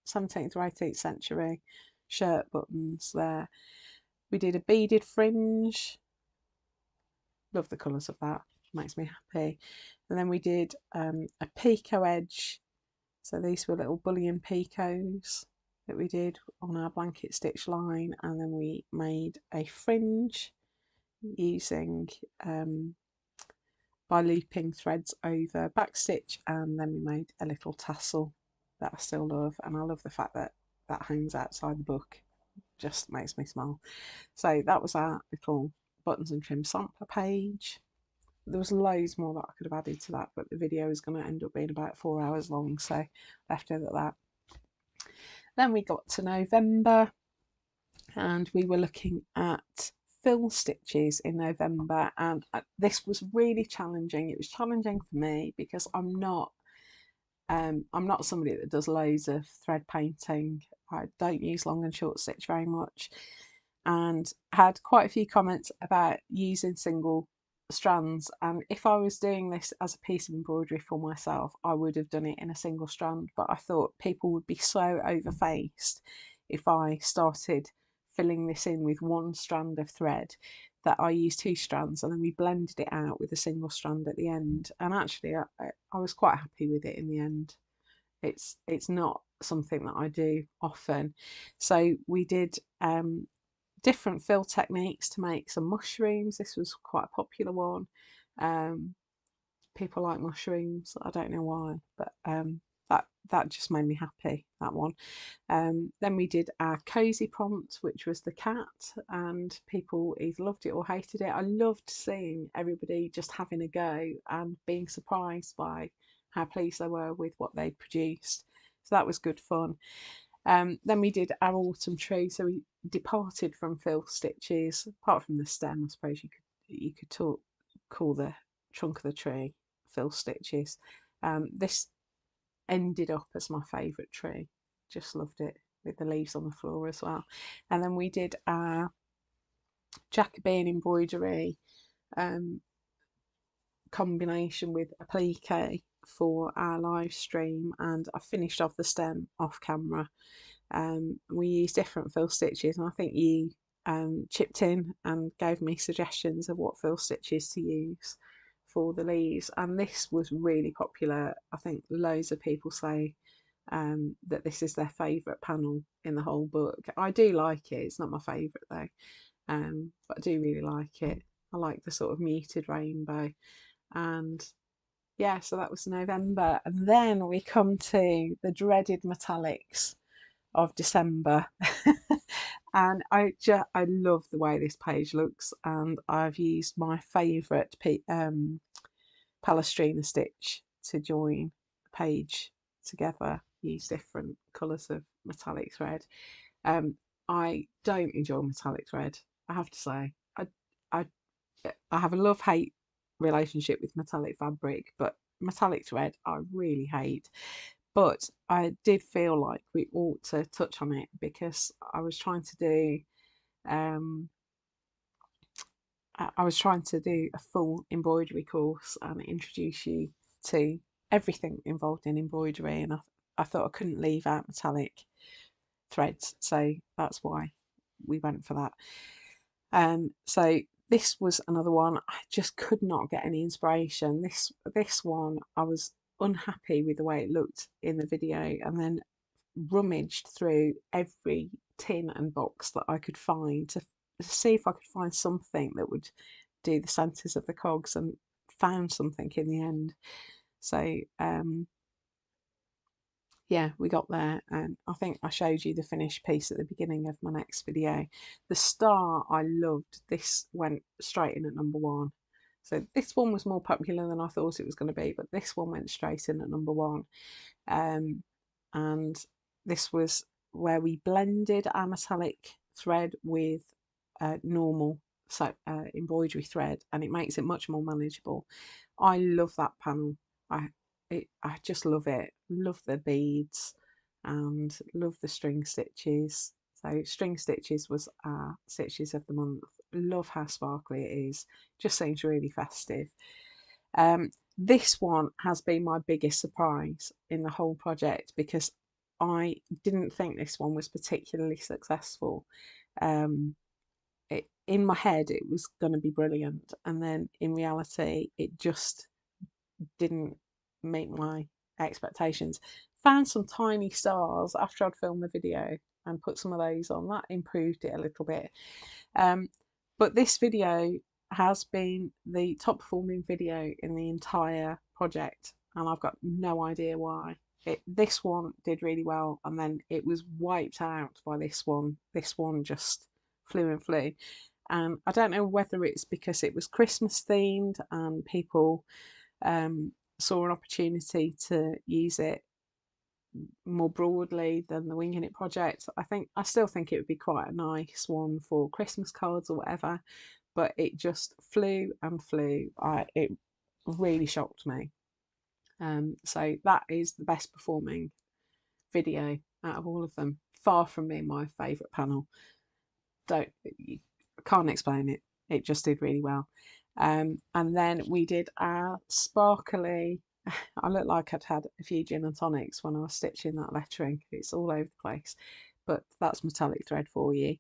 17th or 18th century shirt buttons there. We did a beaded fringe. Love the colours of that. makes me happy. And then we did a Pico edge. So these were little bullion picots that we did on our blanket stitch line, and then we made a fringe using by looping threads over backstitch, and then we made a little tassel that I still love, and I love the fact that that hangs outside the book, just makes me smile. So that was our little buttons and trim sampler page. There was loads more that I could have added to that, but the video is going to end up being about 4 hours long, so left it at that. Then we got to November, and we were looking at fill stitches in November, and this was really challenging. It was challenging for me because I'm not somebody that does loads of thread painting. I don't use long and short stitch very much, and had quite a few comments about using single strands, and if I was doing this as a piece of embroidery for myself, I would have done it in a single strand, but I thought people would be so overfaced if I started filling this in with one strand of thread that I used 2 strands, and then we blended it out with a single strand at the end. And actually I was quite happy with it in the end. It's not something that I do often. So we did different fill techniques to make some mushrooms. This was quite a popular one. People like mushrooms. I don't know why, but that just made me happy, that one. Then we did our cozy prompt, which was the cat, and people either loved it or hated it. I loved seeing everybody just having a go and being surprised by how pleased they were with what they'd produced. So that was good fun. Then we did our autumn tree, so we departed from fill stitches. Apart from the stem, I suppose you could call the trunk of the tree fill stitches. This ended up as my favourite tree. Just loved it, with the leaves on the floor as well. And then we did our Jacobean embroidery combination with applique for our live stream, and I finished off the stem off camera. We used different fill stitches, and I think you chipped in and gave me suggestions of what fill stitches to use for the leaves, and this was really popular. I think loads of people say that this is their favourite panel in the whole book. I do like it, it's not my favourite though, but I do really like it. I like the sort of muted rainbow. And yeah, so that was November, and then we come to the dreaded metallics of December. And I love the way this page looks, and I've used my favourite Palestrina stitch to join the page together. Use different colours of metallic thread. Um, I don't enjoy metallic thread, I have to say. I I have a love-hate relationship with metallic fabric, but metallic thread I really hate. But I did feel like we ought to touch on it because I was trying to do um, I was trying to do a full embroidery course and introduce you to everything involved in embroidery, and I thought I couldn't leave out metallic threads, so that's why we went for that. So this was another one. I just could not get any inspiration. This one I was unhappy with the way it looked in the video, and then rummaged through every tin and box that I could find to see if I could find something that would do the centres of the cogs, and found something in the end. So yeah, we got there, and I think I showed you the finished piece at the beginning of my next video. The star I loved. This went straight in at #1. So this one was more popular than I thought it was going to be, but this one went straight in at #1. And this was where we blended our metallic thread with normal embroidery thread, and it makes it much more manageable. I love that panel. I just love it. Love the beads and love the string stitches. So string stitches was our stitches of the month. Love how sparkly it is. Just seems really festive. This one has been my biggest surprise in the whole project because I didn't think this one was particularly successful. in my head it was going to be brilliant, and then in reality it just didn't meet my expectations. Found some tiny stars after I'd filmed the video and put some of those on. That improved it a little bit. Um, but this video has been the top performing video in the entire project, and I've got no idea why. This one did really well, and then it was wiped out by this one. This one just flew and flew. And I don't know whether it's because it was Christmas themed and people saw an opportunity to use it more broadly than the Winging It project. I still think it would be quite a nice one for Christmas cards or whatever, but it just flew and flew. It really shocked me. So that is the best performing video out of all of them. Far from being my favourite panel. I can't explain it. It just did really well. And then we did our sparkly. I looked like I'd had a few gin and tonics when I was stitching that lettering. It's all over the place, but that's metallic thread for you.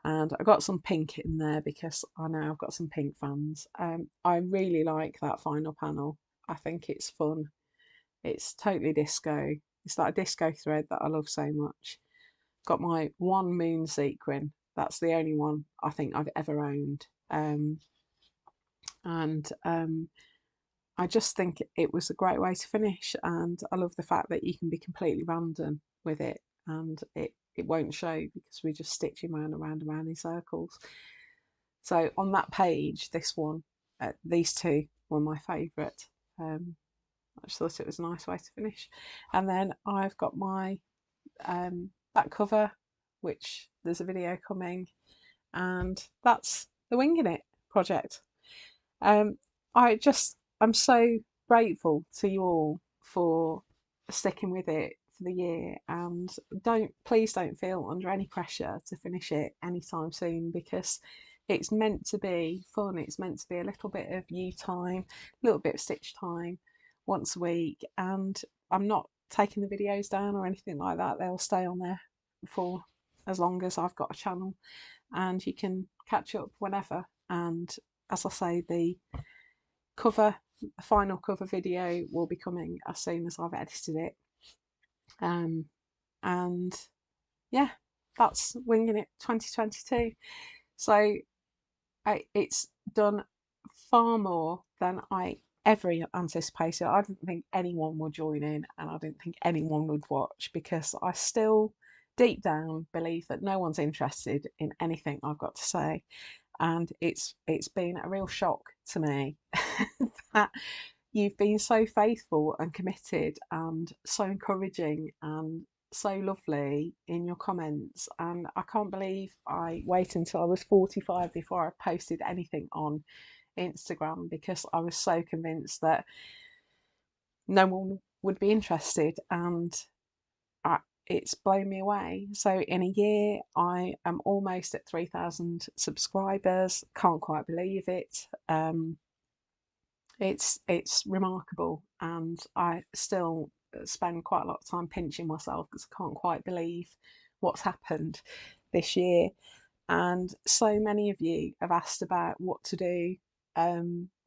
And I got some pink in there because I know I've got some pink fans. I really like that final panel. I think it's fun. It's totally disco. It's that disco thread that I love so much. Got my one moon sequin. That's the only one I think I've ever owned. And I just think it was a great way to finish, and I love the fact that you can be completely random with it, and it won't show because we're just stitching round and round and round in circles. So on that page, this one, these two were my favourite. I just thought it was a nice way to finish. And then I've got my back cover, which there's a video coming, and that's the Winging It project. I'm so grateful to you all for sticking with it for the year, and please don't feel under any pressure to finish it anytime soon, because it's meant to be fun. It's meant to be a little bit of you time, a little bit of stitch time once a week, and I'm not taking the videos down or anything like that. They'll stay on there for as long as I've got a channel, and you can catch up whenever. And as I say, the final cover video will be coming as soon as I've edited it. And yeah, that's Winging It 2022. So it's done far more than I ever anticipated. I didn't think anyone would join in, and I didn't think anyone would watch, because I still deep down believe that no one's interested in anything I've got to say. And it's been a real shock to me that you've been so faithful and committed and so encouraging and so lovely in your comments. And I can't believe I waited until I was 45 before I posted anything on Instagram, because I was so convinced that no one would be interested, and it's blown me away. So in a year, I am almost at 3,000 subscribers. Can't quite believe it. It's remarkable, and I still spend quite a lot of time pinching myself because I can't quite believe what's happened this year. And so many of you have asked about what to do,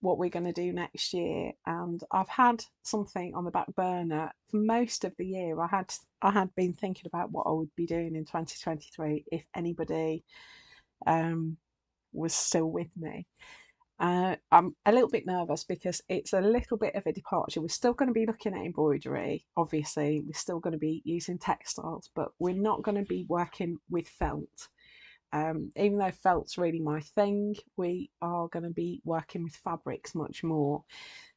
what we're going to do next year, and I've had something on the back burner for most of the year. I had been thinking about what I would be doing in 2023 if anybody was still with me. I'm a little bit nervous because it's a little bit of a departure. We're still going to be looking at embroidery, obviously. We're still going to be using textiles, but we're not going to be working with felt. Even though felt's really my thing, we are going to be working with fabrics much more.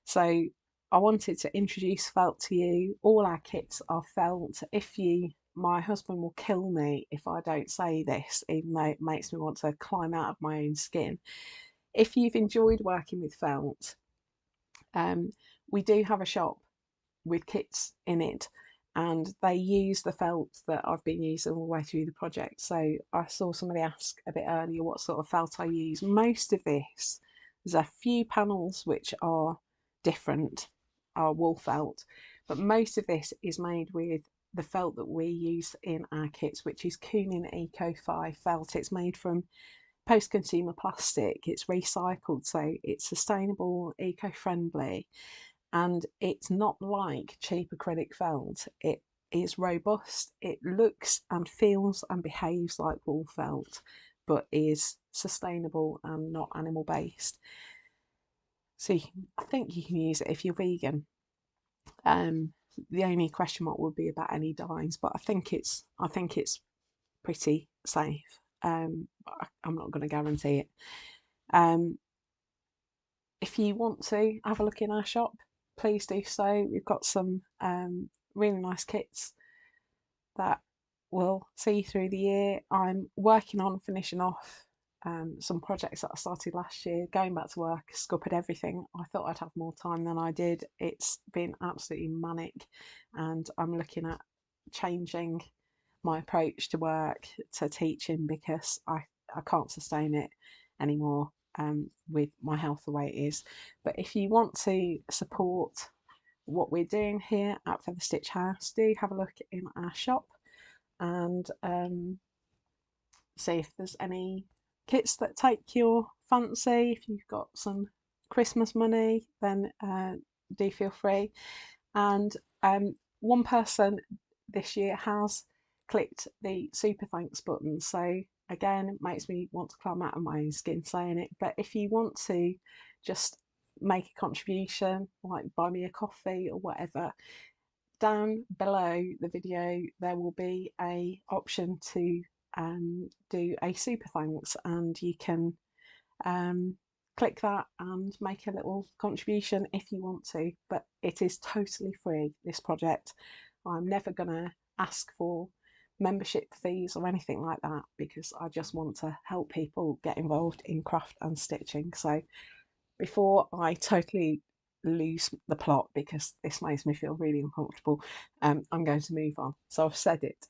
So I wanted to introduce felt to you. All our kits are felt. My husband will kill me if I don't say this, even though it makes me want to climb out of my own skin. If you've enjoyed working with felt, we do have a shop with kits in it, and they use the felt that I've been using all the way through the project. So I saw somebody ask a bit earlier what sort of felt I use. Most of this, there's a few panels which are different, are wool felt, but most of this is made with the felt that we use in our kits, which is Kunin Eco 5 felt. It's made from post-consumer plastic. It's recycled, so it's sustainable, eco-friendly, and it's not like cheap acrylic felt. It is robust. It looks and feels and behaves like wool felt, but is sustainable and not animal based. So I think you can use it if you're vegan. Um, the only question mark would be about any dyes, but I think it's pretty safe. I'm not going to guarantee it. Um, if you want to have a look in our shop, please do so. We've got some really nice kits that will see you through the year. I'm working on finishing off some projects that I started last year, going back to work, scuppered everything. I thought I'd have more time than I did. It's been absolutely manic, and I'm looking at changing my approach to work, to teaching, because I can't sustain it anymore with my health the way it is. But if you want to support what we're doing here at Feather Stitch House, do have a look in our shop and see if there's any kits that take your fancy. If you've got some Christmas money, then do feel free. And one person this year has clicked the super thanks button, so again, it makes me want to climb out of my own skin saying it. But if you want to just make a contribution, like buy me a coffee or whatever, down below the video there will be a option to do a super thanks, and you can click that and make a little contribution if you want to, but it is totally free, this project. I'm never gonna ask for membership fees or anything like that, because I just want to help people get involved in craft and stitching. So before I totally lose the plot, because this makes me feel really uncomfortable, I'm going to move on. So I've said it.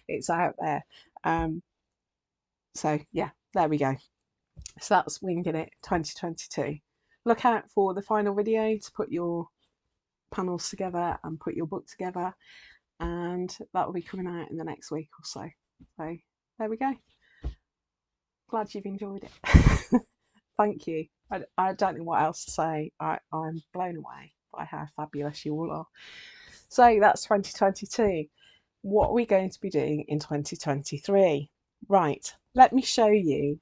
It's out there. So yeah, there we go. So that's Winging It 2022. Look out for the final video to put your panels together and put your book together, and that will be coming out in the next week or so. So there we go. Glad you've enjoyed it. Thank you. I don't know what else to say. I'm blown away by how fabulous you all are. So that's 2022. What are we going to be doing in 2023? Right, let me show you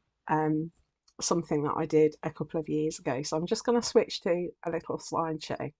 something that I did a couple of years ago. So I'm just going to switch to a little slideshow.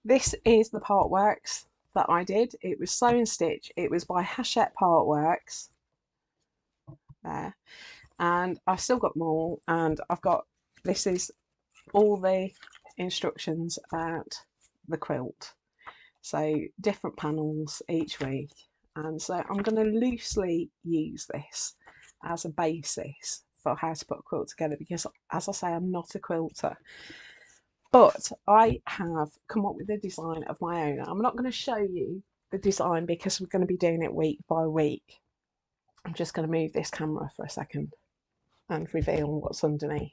This is the part works that I did. It was sew and stitch. It was by Hachette Part Works there, and I've still got more. And I've got, this is all the instructions about the quilt. So different panels each week, and so I'm going to loosely use this as a basis for how to put a quilt together, because as I say, I'm not a quilter. But I have come up with a design of my own. I'm not going to show you the design because we're going to be doing it week by week. I'm just going to move this camera for a second and reveal what's underneath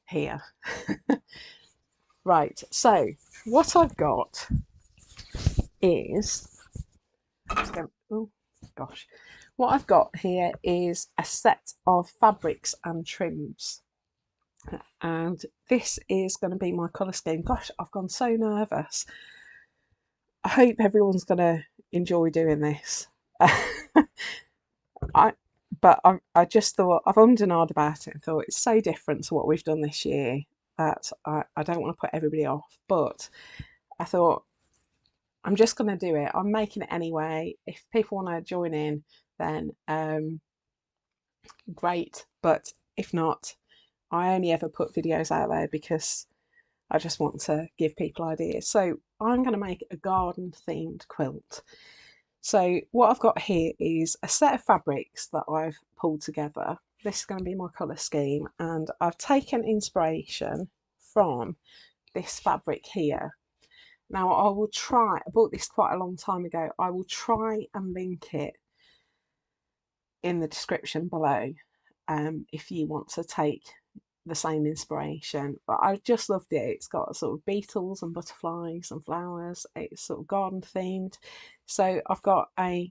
here. Right, so what I've got is, oh gosh, what I've got here is a set of fabrics and trims. And this is going to be my colour scheme. Gosh, I've gone so nervous. I hope everyone's going to enjoy doing this. I just thought, I've ummed and ahed about it and thought it's so different to what we've done this year that I don't want to put everybody off. But I thought, I'm just going to do it. I'm making it anyway. If people want to join in, then great. But if not, I only ever put videos out there because I just want to give people ideas. So I'm going to make a garden themed quilt. So what I've got here is a set of fabrics that I've pulled together. This is going to be my colour scheme, and I've taken inspiration from this fabric here. Now I will try, I bought this quite a long time ago, I will try and link it in the description below if you want to take the same inspiration. But I just loved it. It's got sort of beetles and butterflies and flowers. It's sort of garden themed. So I've got a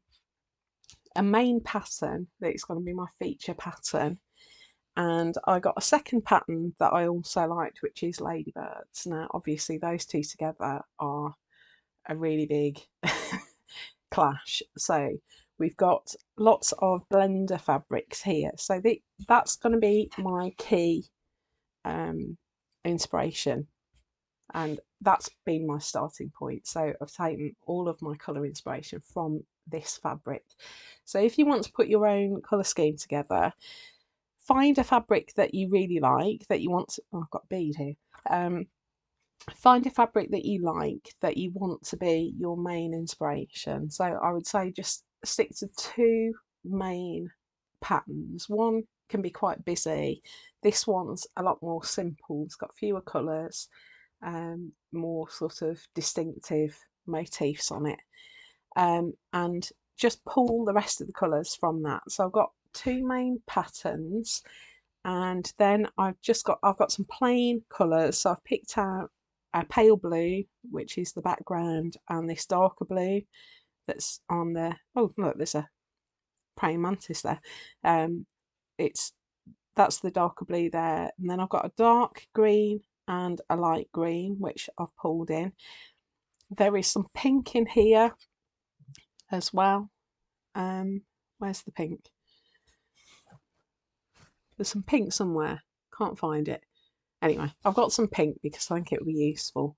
main pattern that's going to be my feature pattern, and I got a second pattern that I also liked, which is ladybirds. Now obviously those two together are a really big clash. So we've got lots of blender fabrics here, so that's going to be my key inspiration, and that's been my starting point. So I've taken all of my colour inspiration from this fabric. So if you want to put your own colour scheme together, find a fabric that you really like, that you want to, oh, I've got a bead here, find a fabric that you like, that you want to be your main inspiration. So I would say just stick to two main patterns. One can be quite busy. This one's a lot more simple. It's got fewer colours, more sort of distinctive motifs on it, and just pull the rest of the colours from that. So I've got two main patterns, and then I've got some plain colours. So I've picked out a pale blue, which is the background, and this darker blue that's on the, oh look, there's a praying mantis there. That's the darker blue there, and then I've got a dark green and a light green, which I've pulled in. There is some pink in here as well. Where's the pink? There's some pink somewhere, can't find it. Anyway, I've got some pink because I think it will be useful.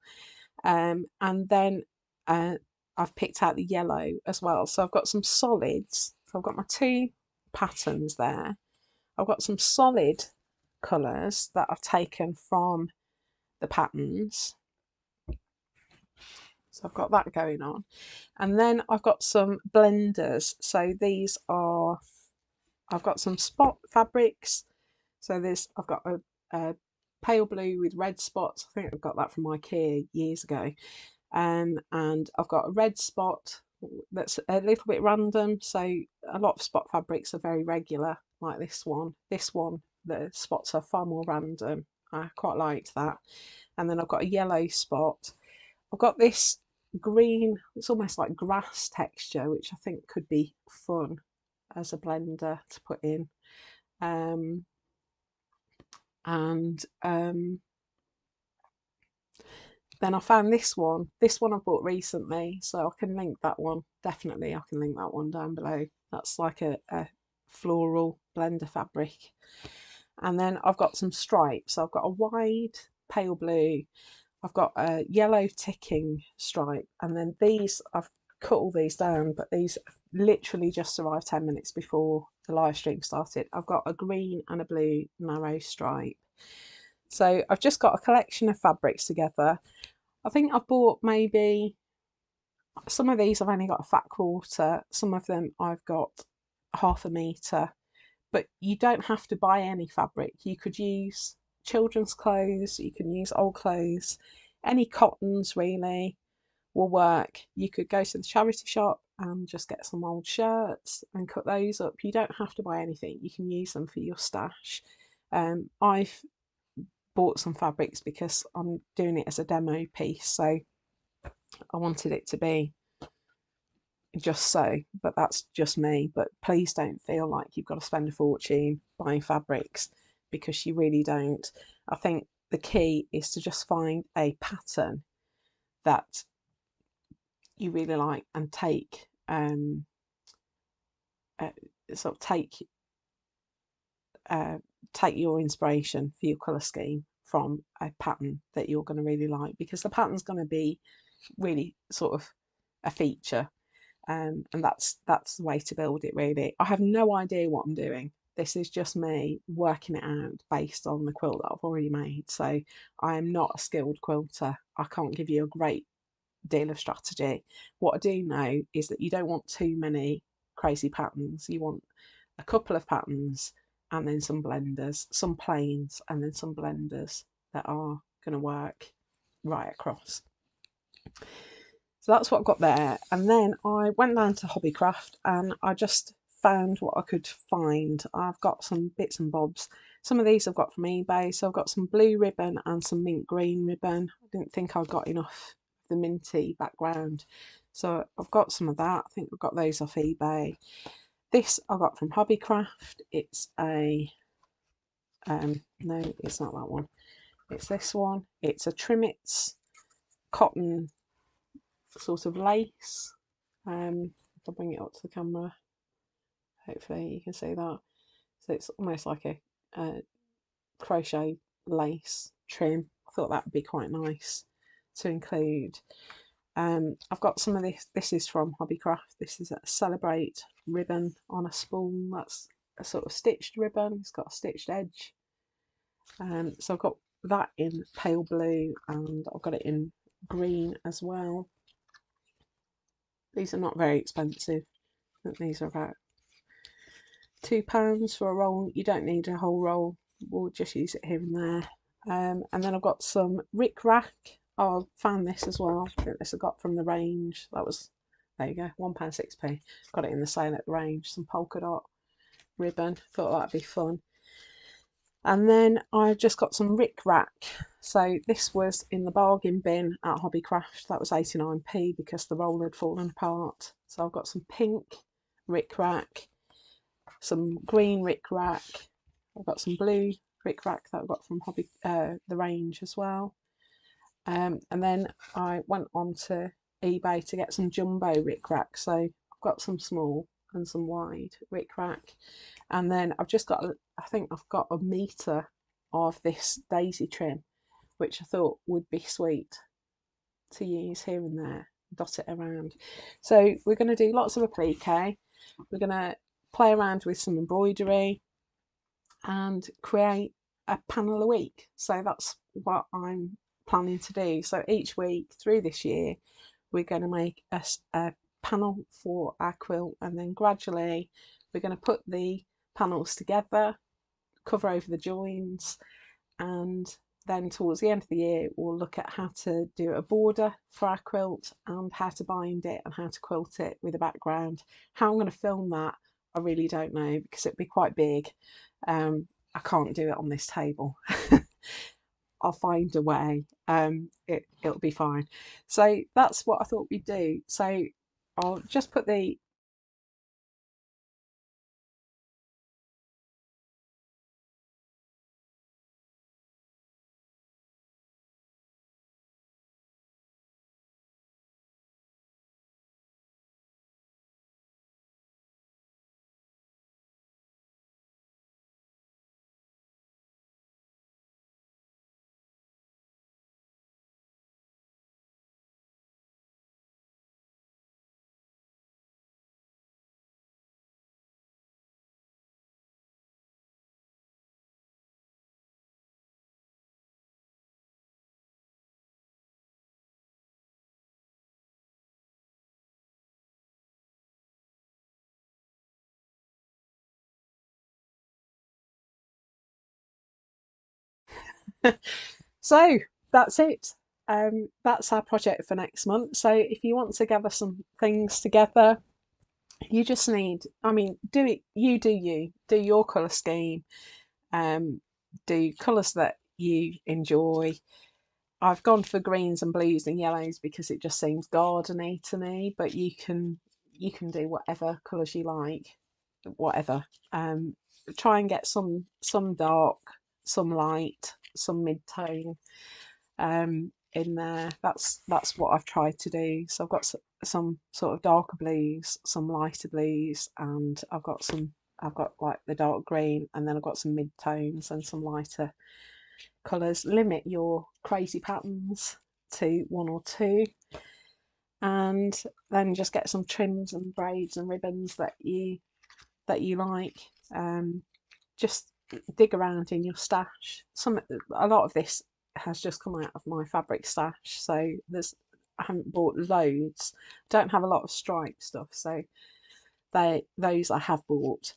And then I've picked out the yellow as well. So I've got some solids. So I've got my two patterns there. I've got some solid colours that I've taken from the patterns. So I've got that going on. And then I've got some blenders. So these are, I've got some spot fabrics. So I've got a pale blue with red spots. I think I've got that from IKEA years ago. And I've got a red spot that's a little bit random. So a lot of spot fabrics are very regular, like this one. This one, the spots are far more random. I quite liked that. And then I've got a yellow spot. I've got this green, it's almost like grass texture, which I think could be fun as a blender to put in. And then I found this one. This one I bought recently, so I can link that one. Definitely, I can link that one down below. That's like a floral blender fabric. And then I've got some stripes. So I've got a wide pale blue. I've got a yellow ticking stripe, and then these, I've cut all these down, but these literally just arrived 10 minutes before the live stream started. I've got a green and a blue narrow stripe. So I've just got a collection of fabrics together. I think I've bought maybe, some of these I've only got a fat quarter, some of them I've got half a metre, but you don't have to buy any fabric. You could use children's clothes, you can use old clothes, any cottons really will work. You could go to the charity shop and just get some old shirts and cut those up. You don't have to buy anything, you can use them for your stash. I've bought some fabrics because I'm doing it as a demo piece, so I wanted it to be just so, but that's just me. But please don't feel like you've got to spend a fortune buying fabrics, because you really don't. I think the key is to just find a pattern that you really like and take uh, sort of uh, take your inspiration for your colour scheme from a pattern that you're going to really like, because the pattern's going to be really sort of a feature. And that's the way to build it really. I have no idea what I'm doing. This is just me working it out based on the quilt that I've already made. So I am not a skilled quilter. I can't give you a great deal of strategy. What I do know is that you don't want too many crazy patterns. You want a couple of patterns and then some blenders, some plains and then some blenders that are going to work right across. So that's what I've got there. And then I went down to Hobbycraft and I just found what I could find. I've got some bits and bobs. Some of these I've got from eBay. So I've got some blue ribbon and some mint green ribbon. I didn't think I got enough of the minty background. So I've got some of that. I think I've got those off eBay. This I got from Hobbycraft. It's a, no, it's not that one. It's this one. It's a Trimmets cotton sort of lace. I'll bring it up to the camera. Hopefully you can see that. So it's almost like a crochet lace trim. I thought that would be quite nice to include. I've got some of this. This is from Hobbycraft. This is a Celebrate ribbon on a spool. That's a sort of stitched ribbon. It's got a stitched edge. So I've got that in pale blue and I've got it in green as well. These are not very expensive. I think these are about £2 for a roll. You don't need a whole roll. We'll just use it here and there. And then I've got some Rick Rack. Oh, I found this as well. I think this I got from the range. That was, there you go, £1.6p. Got it in the sale at the range. Some polka dot ribbon. Thought that'd be fun. And then I just got some Rick Rack. So this was in the bargain bin at Hobbycraft. That was 89p because the roll had fallen apart. So I've got some pink Rick Rack, some green Rick Rack. I've got some blue Rick Rack that I've got from the range as well. And then I went on to eBay to get some jumbo Rick Rack. So I've got some small and some wide Rick Rack. And then I've just got, I think I've got a metre of this daisy trim, which I thought would be sweet to use here and there, dot it around. So we're going to do lots of applique. We're going to play around with some embroidery and create a panel a week. So that's what I'm planning to do. So each week through this year, we're going to make a panel for our quilt, and then gradually we're going to put the panels together, cover over the joins, and then towards the end of the year we'll look at how to do a border for our quilt and how to bind it and how to quilt it with a background. How I'm going to film that I really don't know, because it'd be quite big. I can't do it on this table. I'll find a way. It'll be fine. So that's what I thought we'd do. So I'll just put the So that's it. That's our project for next month. So if you want to gather some things together, you just need, I mean, do it, you, do your colour scheme, um, do colours that you enjoy. I've gone for greens and blues and yellows because it just seems gardeny to me, but you can do whatever colours you like, whatever. Um, Try and get some dark, some light, some mid-tone in there. That's what I've tried to do. So I've got some sort of darker blues, some lighter blues, and I've got like the dark green, and then I've got some mid tones and some lighter colours. Limit your crazy patterns to one or two, and then just get some trims and braids and ribbons that you like. Just dig around in your stash. A lot of this has just come out of my fabric stash, so I haven't bought loads. Don't have a lot of stripe stuff, so those I have bought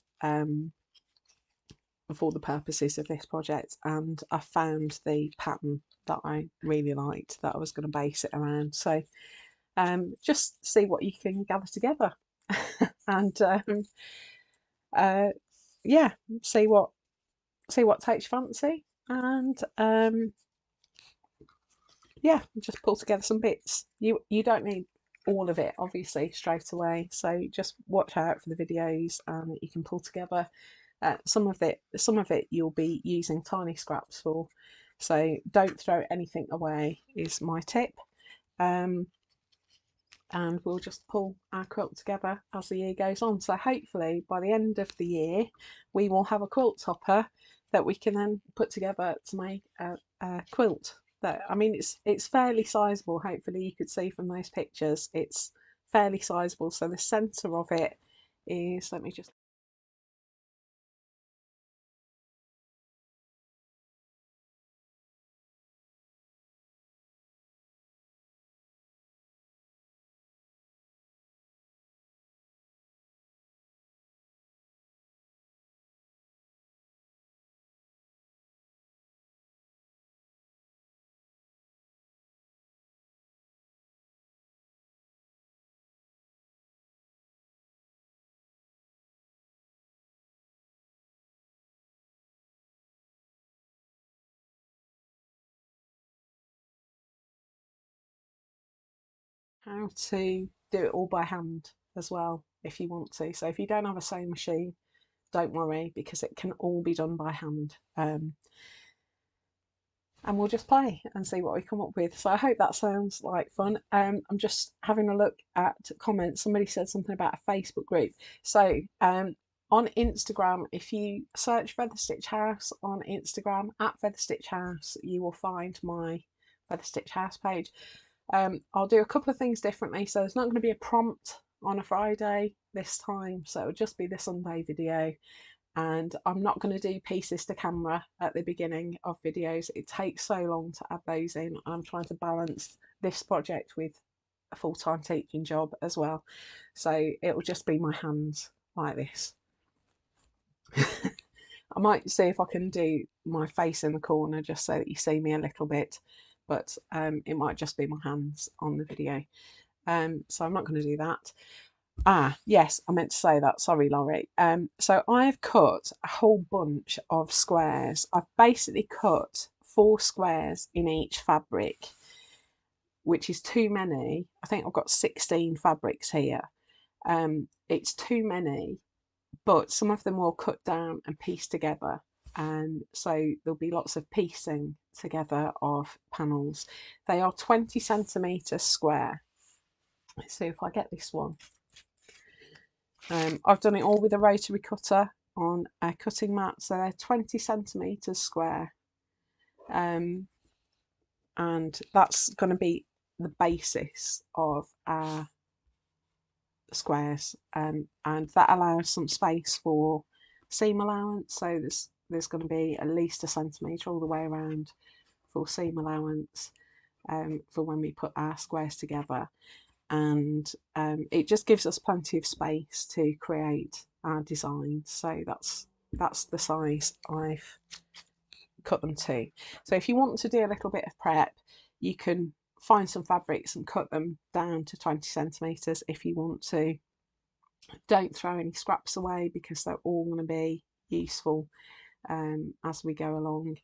for the purposes of this project, and I found the pattern that I really liked that I was going to base it around. So just see what you can gather together, and uh, yeah, see what takes your fancy, and yeah, just pull together some bits. You don't need all of it obviously straight away, so just watch out for the videos and you can pull together. Some of it you'll be using tiny scraps for, so don't throw anything away is my tip. um, and we'll just pull our quilt together as the year goes on. So hopefully by the end of the year we will have a quilt topper that we can then put together to make a quilt. That, I mean, it's fairly sizable. Hopefully you could see from those pictures it's fairly sizable. So the centre of it is, let me just, how to do it all by hand as well if you want to. So if you don't have a sewing machine, don't worry, because it can all be done by hand. And we'll just play and see what we come up with. So I hope that sounds like fun. I'm just having a look at comments. Somebody said something about a Facebook group. So on Instagram, if you search Feather Stitch House on Instagram at Feather Stitch House, you will find my Feather Stitch House page. I'll do a couple of things differently. So there's not going to be a prompt on a Friday this time. So it'll just be the Sunday video, and I'm not going to do pieces to camera at the beginning of videos. It takes so long to add those in. I'm trying to balance this project with a full-time teaching job as well, so it will just be my hands like this. I might see if I can do my face in the corner just so that you see me a little bit, but it might just be my hands on the video. So I'm not going to do that. Ah, yes, I meant to say that. Sorry, Laurie. So I've cut a whole bunch of squares. I've basically cut 4 squares in each fabric, which is too many. I think I've got 16 fabrics here. It's too many, but some of them will cut down and piece together. So there'll be lots of piecing together of panels. They are 20 centimetres square. Let's see if I get this one. I've done it all with a rotary cutter on a cutting mat, so they're 20 centimetres square, and that's going to be the basis of our squares, and that allows some space for seam allowance. So there's going to be at least a centimetre all the way around for seam allowance, for when we put our squares together. And it just gives us plenty of space to create our designs. So that's the size I've cut them to. So if you want to do a little bit of prep, you can find some fabrics and cut them down to 20 centimetres if you want to. Don't throw any scraps away because they're all going to be useful as we go along.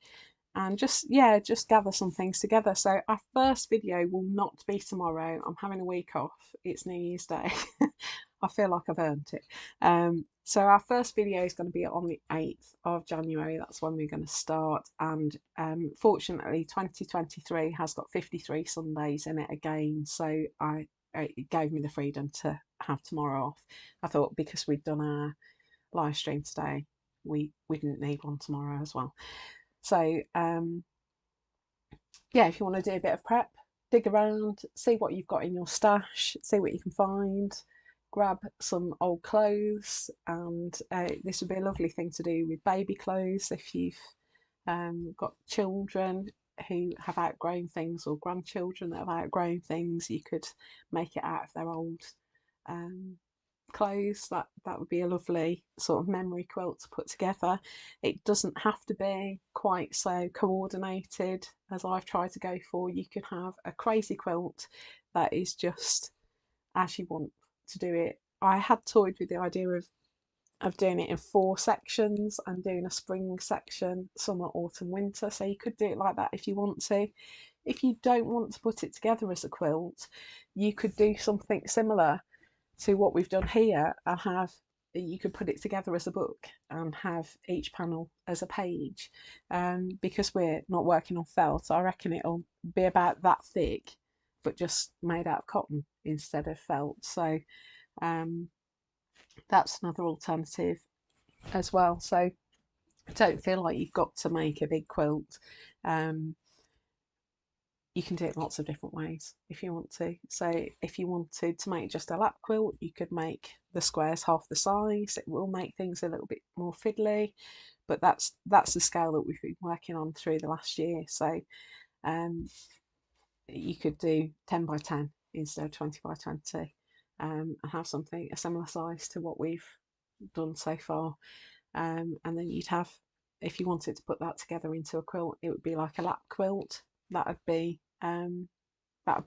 And just, yeah, just gather some things together. So our first video will not be tomorrow. I'm having a week off. It's New Year's Day. I feel like I've earned it. So our first video is going to be on the 8th of January. That's when we're going to start. And fortunately, 2023 has got 53 Sundays in it again. So it gave me the freedom to have tomorrow off. I thought because we'd done our live stream today, we didn't need one tomorrow as well. So yeah, if you want to do a bit of prep, dig around, see what you've got in your stash, see what you can find, grab some old clothes, and this would be a lovely thing to do with baby clothes if you've got children who have outgrown things or grandchildren that have outgrown things. You could make it out of their old clothes. That would be a lovely sort of memory quilt to put together. It doesn't have to be quite so coordinated as I've tried to go for. You could have a crazy quilt that is just as you want to do it. I had toyed with the idea of doing it in 4 sections and doing a spring section, summer, autumn, winter. So you could do it like that if you want to. If you don't want to put it together as a quilt, you could do something similar to what we've done here and have, you could put it together as a book and have each panel as a page. Because we're not working on felt, I reckon it'll be about that thick but just made out of cotton instead of felt. So that's another alternative as well. So don't feel like you've got to make a big quilt. You can do it lots of different ways if you want to. So if you wanted to make just a lap quilt, you could make the squares half the size. It will make things a little bit more fiddly, but that's the scale that we've been working on through the last year. So you could do 10 by 10 instead of 20 by 20 and have something a similar size to what we've done so far. And then you'd have, if you wanted to put that together into a quilt, it would be like a lap quilt. That would be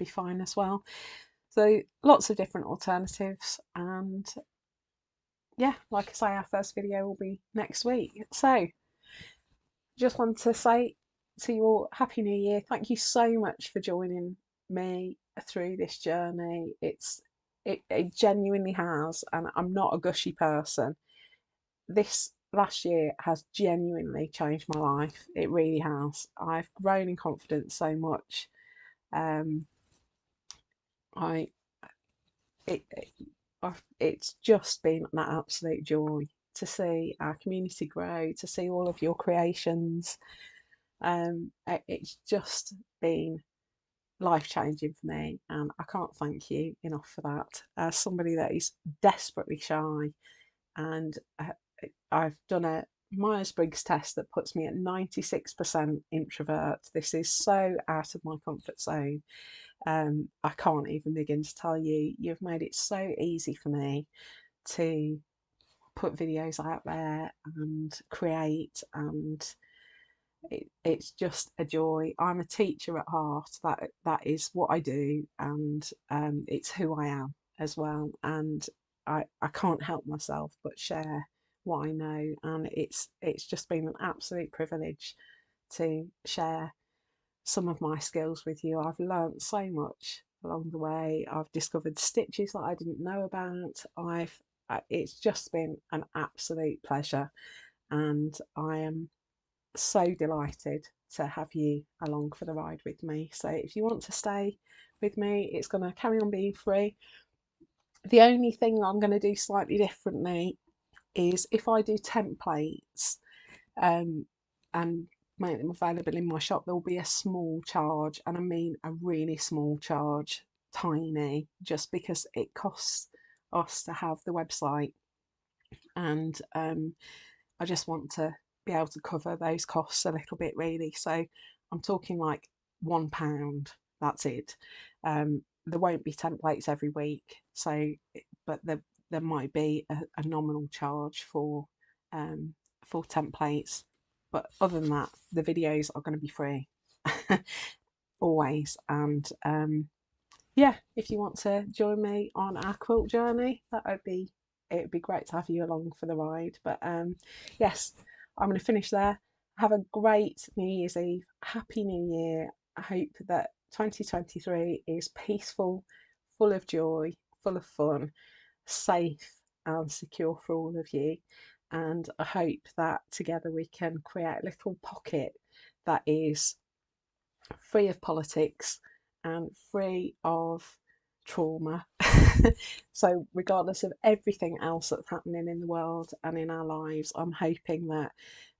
fine as well. So lots of different alternatives, and yeah, like I say, our first video will be next week. So just want to say to you all, Happy New Year. Thank you so much for joining me through this journey. It genuinely has, and I'm not a gushy person. This last year has genuinely changed my life. It really has. I've grown in confidence so much. I it, it's just been an absolute joy to see our community grow, to see all of your creations. It's just been life changing for me, and I can't thank you enough for that. As somebody that is desperately shy, and I've done a Myers-Briggs test that puts me at 96% introvert. This is so out of my comfort zone. I can't even begin to tell you. You've made it so easy for me to put videos out there and create, and it's just a joy. I'm a teacher at heart. That is what I do, and it's who I am as well. And I can't help myself but share what I know, and it's just been an absolute privilege to share some of my skills with you. I've learnt so much along the way. I've discovered stitches that I didn't know about. It's just been an absolute pleasure, and I am so delighted to have you along for the ride with me. So if you want to stay with me, it's going to carry on being free. The only thing I'm going to do slightly differently is if I do templates and make them available in my shop, there will be a small charge, and I mean a really small charge, tiny, just because it costs us to have the website, and I just want to be able to cover those costs a little bit, really. So I'm talking like £1, that's it. There won't be templates every week, so but there might be a nominal charge for templates. But other than that, the videos are going to be free always. And yeah, if you want to join me on our quilt journey, it would be great to have you along for the ride. But yes, I'm going to finish there. Have a great New Year's Eve. Happy New Year. I hope that 2023 is peaceful, full of joy, full of fun, safe and secure for all of you. And I hope that together we can create a little pocket that is free of politics and free of trauma. So, regardless of everything else that's happening in the world and in our lives, I'm hoping that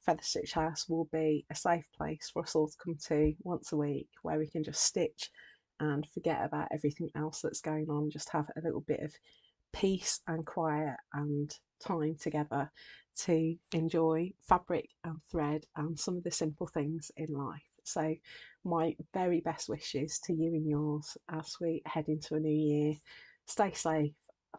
Feather Stitch House will be a safe place for us all to come to once a week where we can just stitch and forget about everything else that's going on, just have a little bit of peace and quiet and time together to enjoy fabric and thread and some of the simple things in life. So, my very best wishes to you and yours as we head into a new year. Stay safe.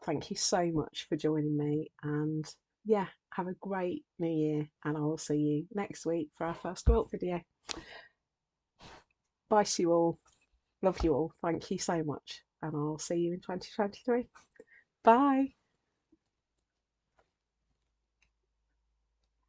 Thank you so much for joining me, and yeah, have a great new year. And I will see you next week for our first quilt video. Bye to you all. Love you all. Thank you so much, and I'll see you in 2023. Bye.